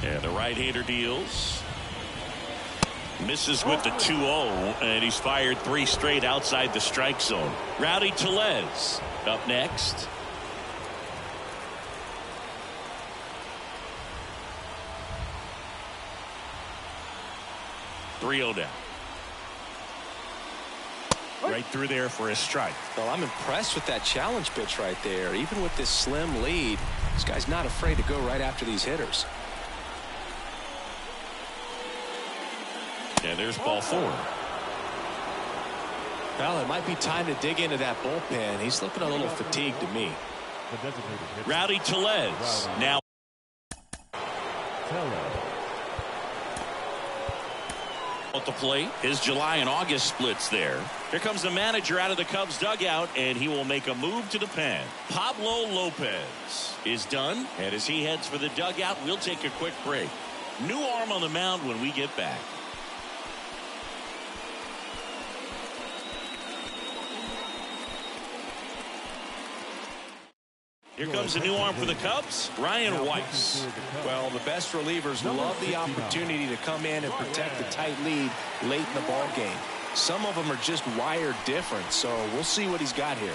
And the right-hander deals. Misses with the 2-0, and he's fired 3 straight outside the strike zone. Rowdy Tellez up next. Down. Right through there for a strike. Well, I'm impressed with that challenge pitch right there. Even with this slim lead, this guy's not afraid to go right after these hitters. And there's ball 4. Well, it might be time to dig into that bullpen. He's looking a little fatigued to me. Rowdy Tellez now. At the plate. His July and August splits there. Here comes the manager out of the Cubs dugout, and he will make a move to the pen. Pablo Lopez is done, and as he heads for the dugout, we'll take a quick break. New arm on the mound when we get back. Here comes a new arm for the Cubs, Ryan Weiss. Well, the best relievers love the opportunity to come in and protect the tight lead late in the ball game. Some of them are just wired different, so we'll see what he's got here.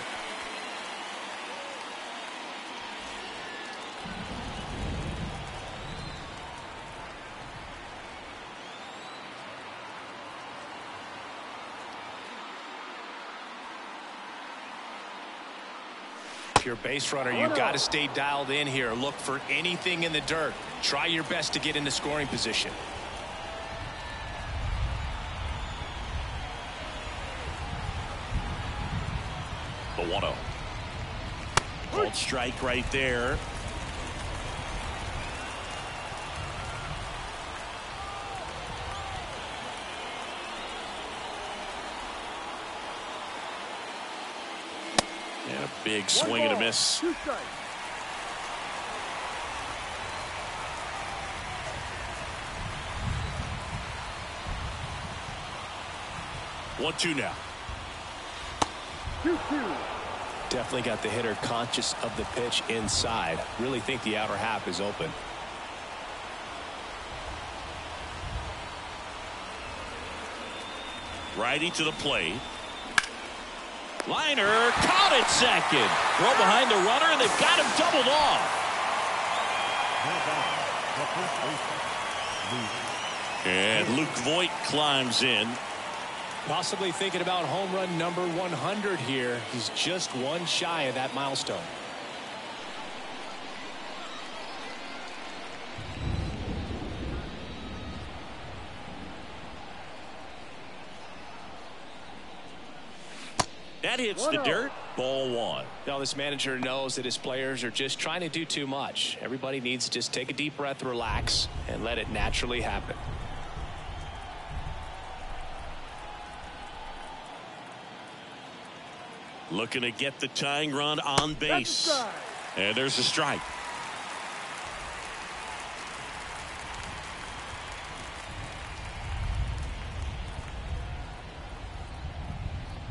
If you're a base runner, you've got to stay dialed in here. Look for anything in the dirt. Try your best to get into scoring position. The 1-0. Called strike right there. And a big swing and a miss. 2 strikes. One, 2 now. 2-2. Definitely got the hitter conscious of the pitch inside. Really think the outer half is open. Righty to the plate. Liner caught at second. Throw behind the runner, and they've got him doubled off. And Luke Voit climbs in. Possibly thinking about home run number 100 here. He's just one shy of that milestone. That hits the dirt. Ball one. Now this manager knows that his players are just trying to do too much. Everybody needs to just take a deep breath, relax, and let it naturally happen. Looking to get the tying run on base. And there's a strike.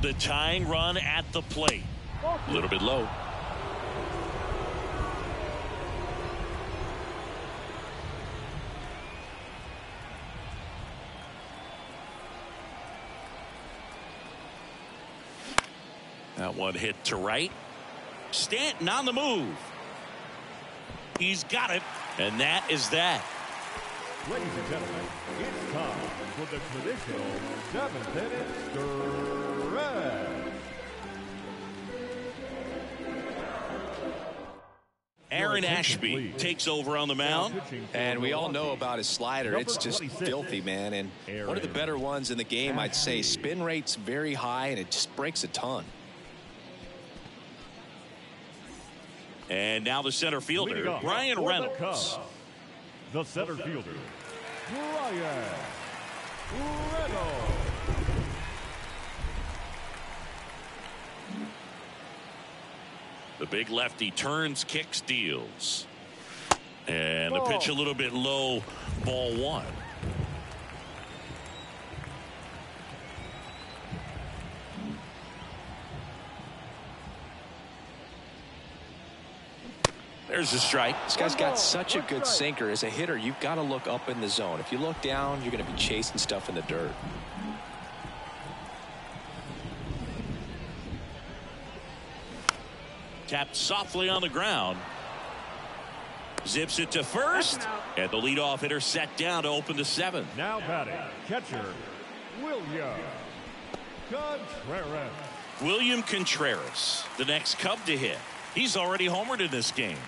The tying run at the plate. A little bit low. That one hit to right. Stanton on the move. He's got it. And that is that. Ladies and gentlemen, it's time for the traditional 7th inning stretch. Aaron Ashby takes over on the mound. And we all know about his slider. It's just filthy, man. And one of the better ones in the game, I'd say. Spin rate's very high, and it just breaks a ton. And now the center fielder, Brian Reynolds. The center fielder, Brian Reynolds. The big lefty turns, kicks, deals. And the pitch a little bit low, ball one. There's a strike. This guy's got such a good sinker. As a hitter, you've got to look up in the zone. If you look down, you're going to be chasing stuff in the dirt. Tapped softly on the ground. Zips it to first. And the leadoff hitter set down to open the 7th. Now batting, catcher, William Contreras. William Contreras, the next Cub to hit. He's already homered in this game.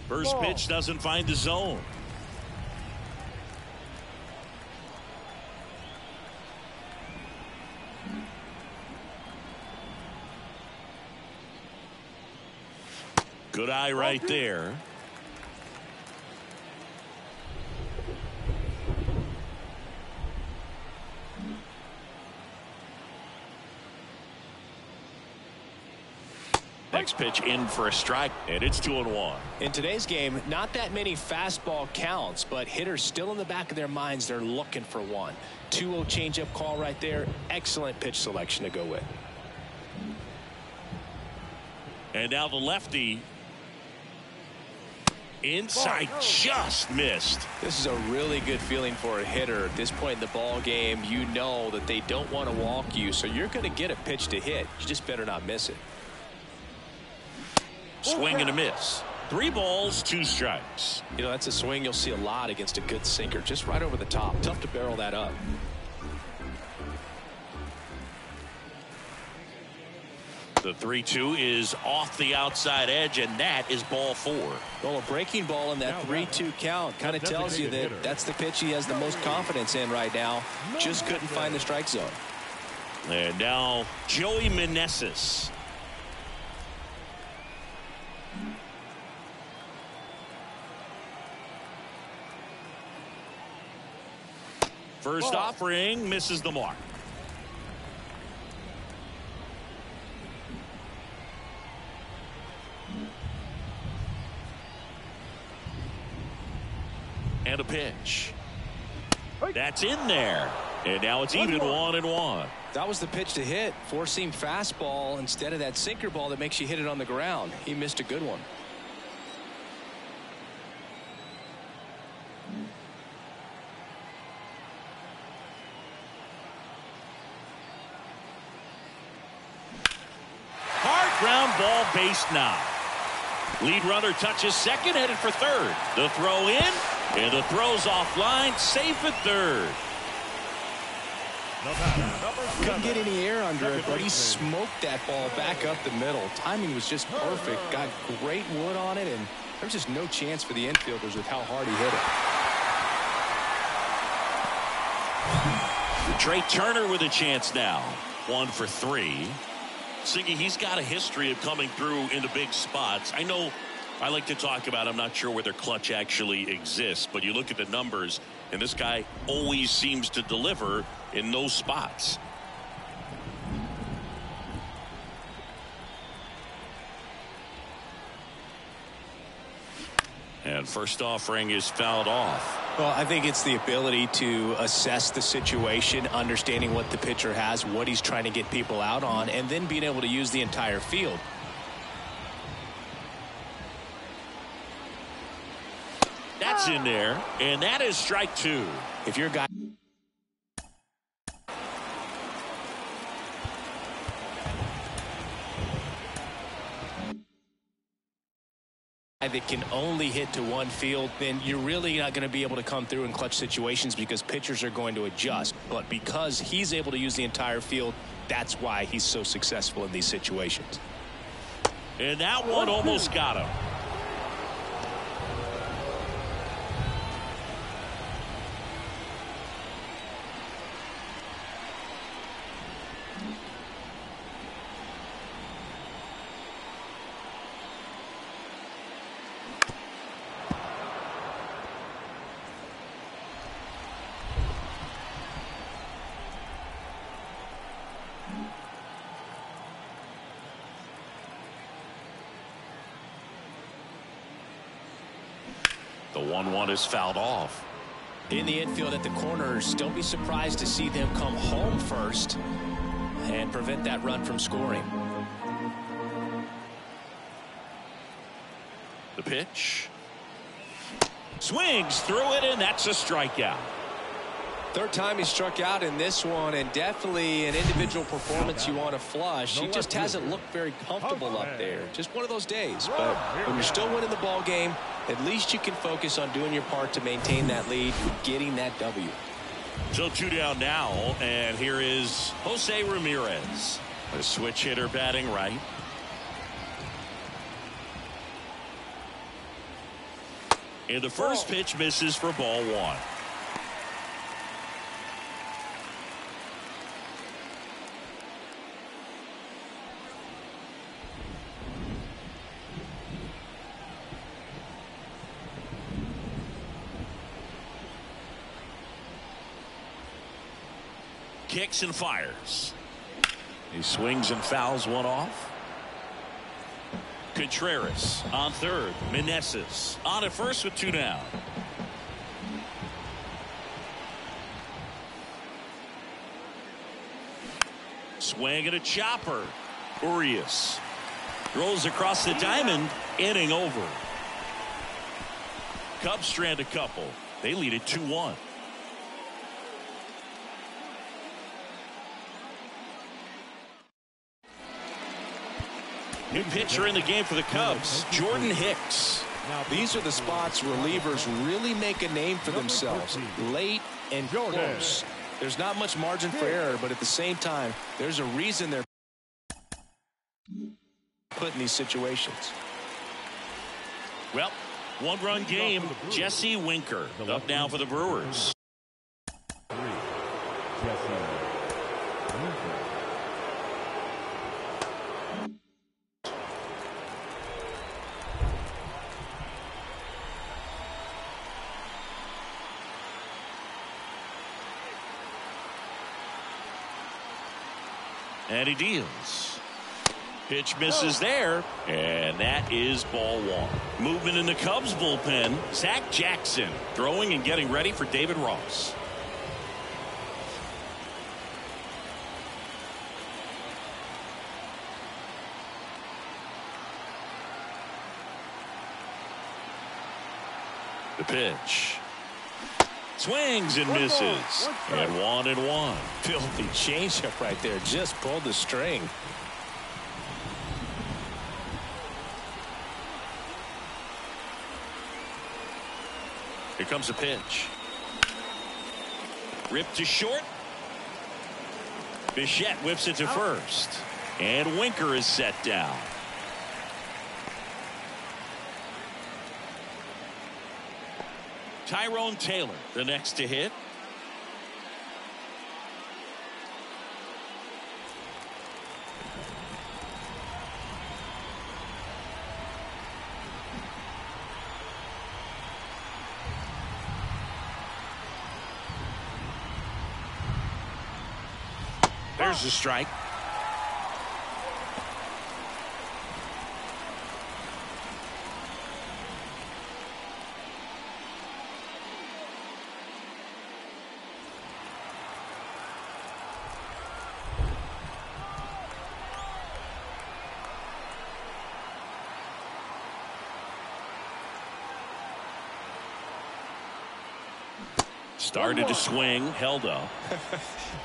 First pitch doesn't find the zone. Good eye right there. Next pitch in for a strike, and it's 2-1. In today's game, not that many fastball counts, but hitters still in the back of their minds, they're looking for one. 2-0 changeup call right there. Excellent pitch selection to go with. And now the lefty inside, just missed. This is a really good feeling for a hitter at this point in the ball game. You know that they don't want to walk you, so you're going to get a pitch to hit. You just better not miss it. Swing and a miss. 3 balls, 2 strikes. You know, that's a swing you'll see a lot against a good sinker, just right over the top. Tough to barrel that up. The 3-2 is off the outside edge, and that is ball 4. Well, a breaking ball in that 3-2 count kind of tells you that that's the pitch he has the most confidence in right now. Just couldn't find the strike zone. And now Joey Meneses. First offering misses the mark. And a pitch. That's in there. And now it's even 1-1. That was the pitch to hit. Four-seam fastball instead of that sinker ball that makes you hit it on the ground. He missed a good one. Hard ground ball, base now. Lead runner touches second, headed for third. The throw in, and the throw's offline, safe at third. Couldn't get any air under it, but he smoked that ball back up the middle. Timing was just perfect. Got great wood on it, and there's just no chance for the infielders with how hard he hit it. Trey Turner with a chance now. 1 for 3. Siggy, he's got a history of coming through into big spots. I know I like to talk about, I'm not sure whether clutch actually exists, but you look at the numbers, and this guy always seems to deliver in those spots. And first offering is fouled off. Well, I think it's the ability to assess the situation, understanding what the pitcher has, what he's trying to get people out on, and then being able to use the entire field. That's in there, and that is strike 2. If you're a guy that can only hit to one field, then you're really not going to be able to come through in clutch situations because pitchers are going to adjust. But because he's able to use the entire field, that's why he's so successful in these situations. And that one almost got him. The 1-1 is fouled off. In the infield at the corners, don't be surprised to see them come home first and prevent that run from scoring. The pitch. Swings through it, and that's a strikeout. Third time he struck out in this one, and definitely an individual performance you want to flush. He just hasn't looked very comfortable up there. Just one of those days. But when you're still winning the ball game, at least you can focus on doing your part to maintain that lead, getting that W. So 2 down now, and here is Jose Ramirez, a switch hitter batting right. And the first pitch misses for ball 1. Kicks and fires. He swings and fouls one off. Contreras on third. Meneses on at first with 2 down. Swing and a chopper. Urias rolls across the diamond. Inning over. Cubs strand a couple. They lead it 2-1. New pitcher in the game for the Cubs, Jordan Hicks. These are the spots relievers really make a name for themselves. Late and close. There's not much margin for error, but at the same time, there's a reason they're put in these situations. Well, 1-run game. Jesse Winker up now for the Brewers. And he deals. Pitch misses there, and that is ball 1. Movement in the Cubs bullpen. Zach Jackson throwing and getting ready for David Ross. The pitch. Swings and misses. And 1-1. Filthy changeup right there. Just pulled the string. Here comes a pitch. Ripped to short. Bichette whips it to first. And Winker is set down. Tyrone Taylor, the next to hit. There's the strike. Started to swing, held up.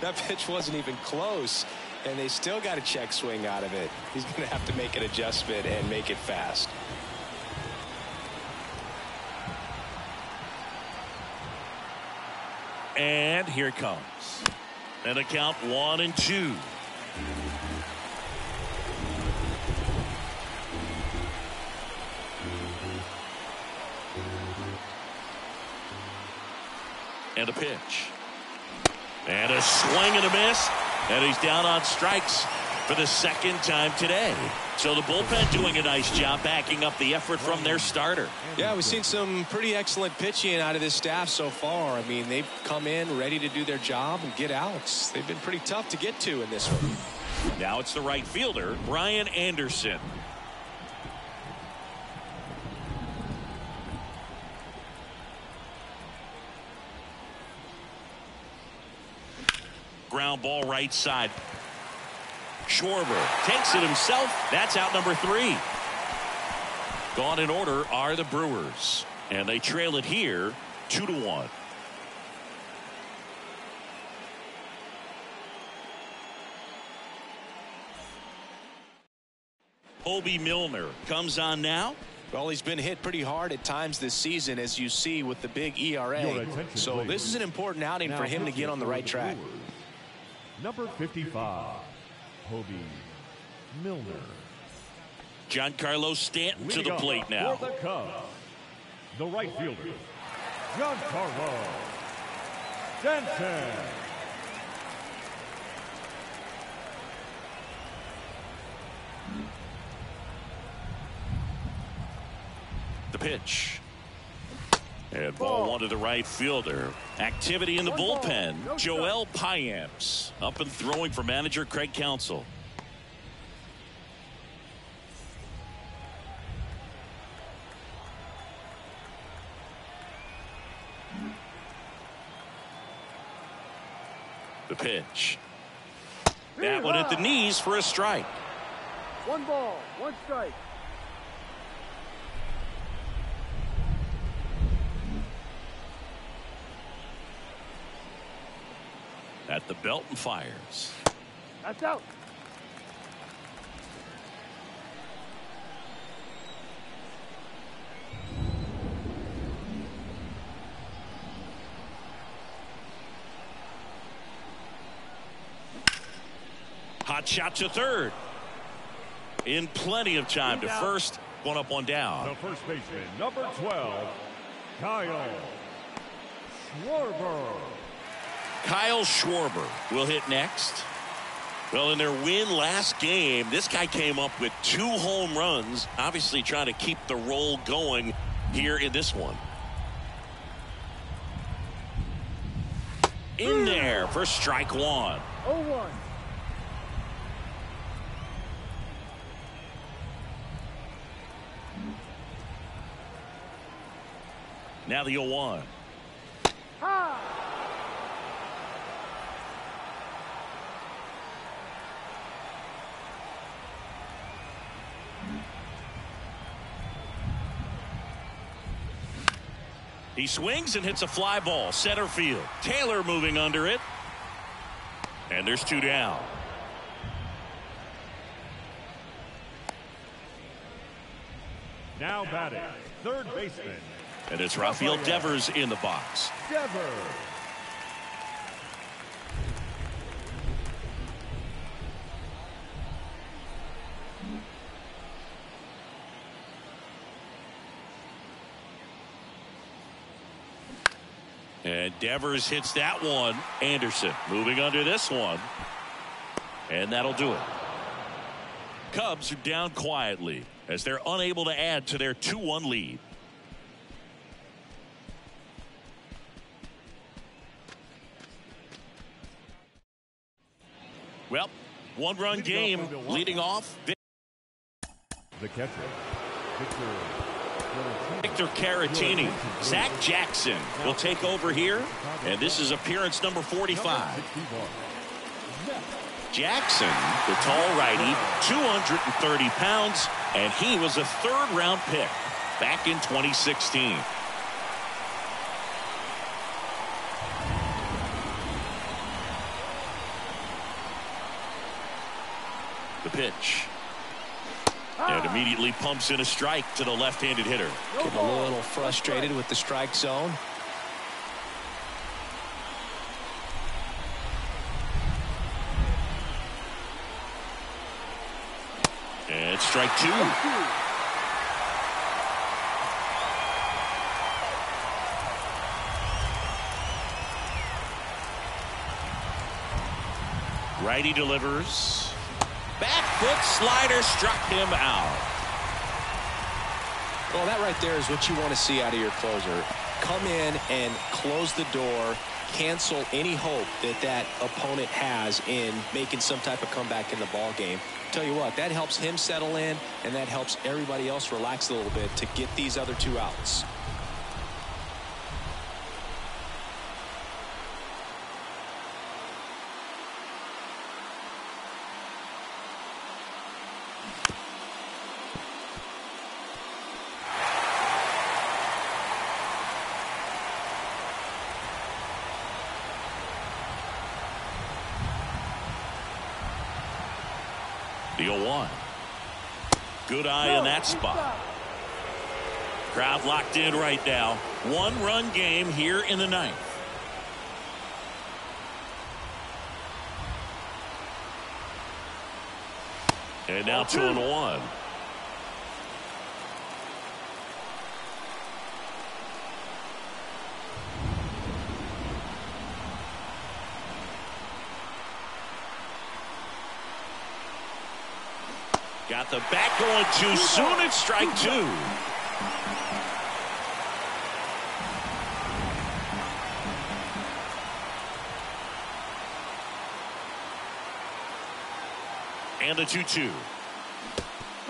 That pitch wasn't even close, and they still got a check swing out of it. He's going to have to make an adjustment and make it fast. And here it comes. And a count 1-2. And a pitch. And a swing and a miss. And he's down on strikes for the second time today. So the bullpen doing a nice job backing up the effort from their starter. Yeah, we've seen some pretty excellent pitching out of this staff so far. I mean, they've come in ready to do their job and get outs. They've been pretty tough to get to in this one. Now it's the right fielder, Brian Anderson. Ground ball right side. Schwarber takes it himself. That's out number 3. Gone in order are the Brewers, and they trail it here 2-1. Hobie Milner comes on now. Well, he's been hit pretty hard at times this season, as you see with the big ERA. So this is an important outing for him to get on the right track. Number 55, Hobie Milner. Giancarlo Stanton to the plate now. For the Cubs, the right fielder, Giancarlo Stanton. The pitch. And ball one to the right fielder. Activity in the bullpen. Joel Payamps up and throwing for manager Craig Counsell. The pitch. That one at the knees for a strike. 1 ball, 1 strike. At the belt and fires. That's out. Hot shot to third. In plenty of time to first. 1 up, 1 down. The first baseman, number 12, Kyle Schwarber. Kyle Schwarber will hit next. Well, in their win last game, this guy came up with 2 home runs, obviously trying to keep the roll going here in this one. In there for strike 1. 0-1. Now the 0-1. Ha! He swings and hits a fly ball center field. Taylor moving under it. And there's 2 down. Now batting, third baseman. And it's Rafael Devers in the box. Devers. And Devers hits that one. Anderson moving under this one. And that'll do it. Cubs are down quietly as they're unable to add to their 2-1 lead. Well, one-run game leading off. The catcher, Victor Caratini. Zach Jackson will take over here, and this is appearance number 45. Jackson, the tall righty, 230 pounds, and he was a third-round pick back in 2016. The pitch. And immediately pumps in a strike to the left-handed hitter. Getting a little frustrated with the strike zone. And strike two. Righty delivers. Back foot slider struck him out. Well, that right there is what you want to see out of your closer. Come in and close the door, cancel any hope that that opponent has in making some type of comeback in the ball game. Tell you what, that helps him settle in, and that helps everybody else relax a little bit to get these other two outs. The 0-1. Good eye in that spot. Crowd locked in right now. One-run game here in the ninth. And now 2-1. Got the bat going too soon. It's strike two. And the 2-2.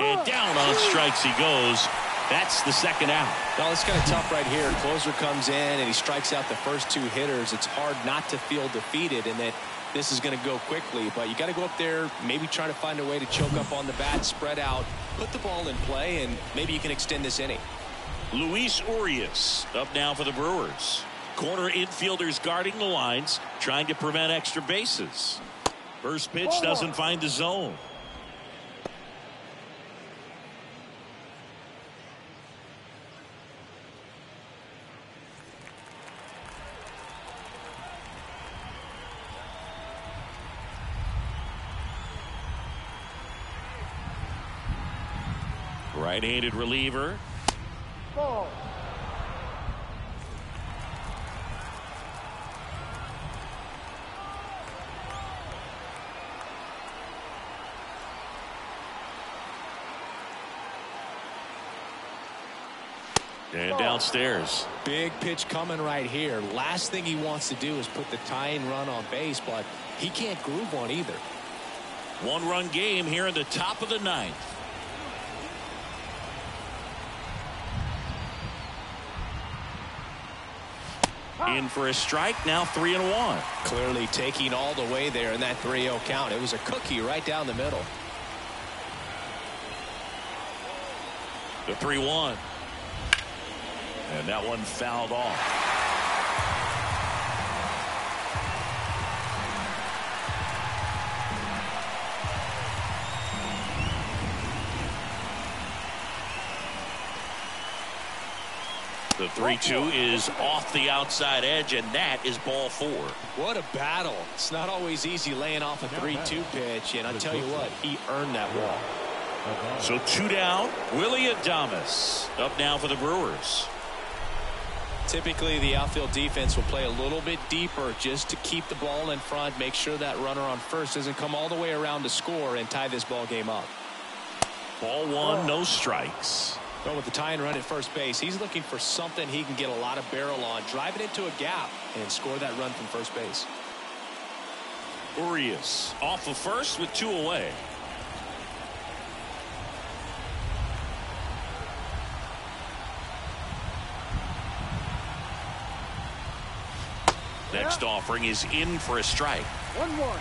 And down on strikes he goes. That's the second out. Well, it's kind of tough right here. Closer comes in and he strikes out the first two hitters. It's hard not to feel defeated and that this is going to go quickly, but you got to go up there, maybe try to find a way to choke up on the bat, spread out, put the ball in play, and maybe you can extend this inning. Luis Urias up now for the Brewers. Corner infielders guarding the lines, trying to prevent extra bases. First pitch doesn't find the zone. Right-handed reliever. Ball. And downstairs. Big pitch coming right here. Last thing he wants to do is put the tying run on base, but he can't groove one either. One-run game here in the top of the ninth. In for a strike, now 3-1. Clearly taking all the way there in that 3-0 count. It was a cookie right down the middle. The 3-1. And that one fouled off. The 3-2 is off the outside edge, and that is ball four. What a battle. It's not always easy laying off a 3-2 pitch, and I'll tell you what, he earned that walk. So two down. Willy Adames up now for the Brewers. Typically, the outfield defense will play a little bit deeper just to keep the ball in front, make sure that runner on first doesn't come all the way around to score and tie this ball game up. Ball one, no strikes. Well, with the tying run at first base, he's looking for something he can get a lot of barrel on, drive it into a gap, and score that run from first base. Urias off of first with 2 away. Next offering is in for a strike. 1-1.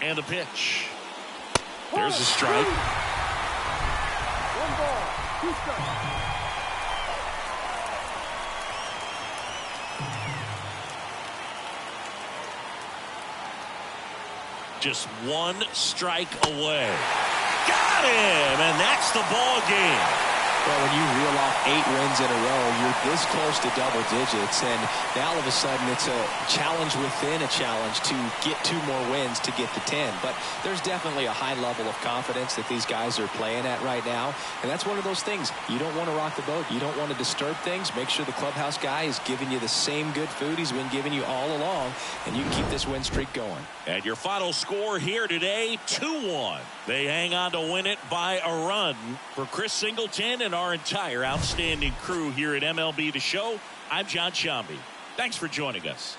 And a pitch. There's a strike. 1 ball, 2 strikes. Just 1 strike away. Got him, and that's the ball game. Well, when you reel off 8 wins in a row, you're this close to double digits, and now all of a sudden it's a challenge within a challenge to get 2 more wins to get to 10. But there's definitely a high level of confidence that these guys are playing at right now, and that's one of those things. You don't want to rock the boat. You don't want to disturb things. Make sure the clubhouse guy is giving you the same good food he's been giving you all along, and you can keep this win streak going. And your final score here today, 2-1. They hang on to win it by a run. For Chris Singleton and our entire outstanding crew here at MLB The Show, I'm John Shambi. Thanks for joining us.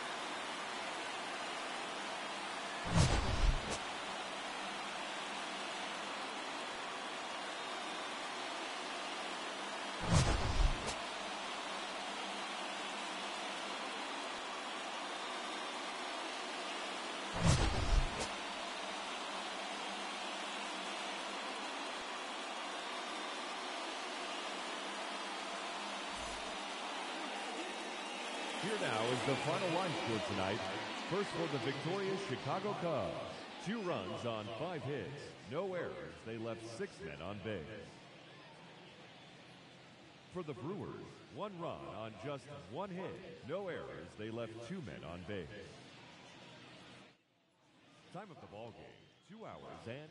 Here now is the final line score tonight. First for the victorious Chicago Cubs. 2 runs on 5 hits. No errors. They left 6 men on base. For the Brewers, 1 run on just 1 hit. No errors. They left 2 men on base. Time of the ball game, 2 hours and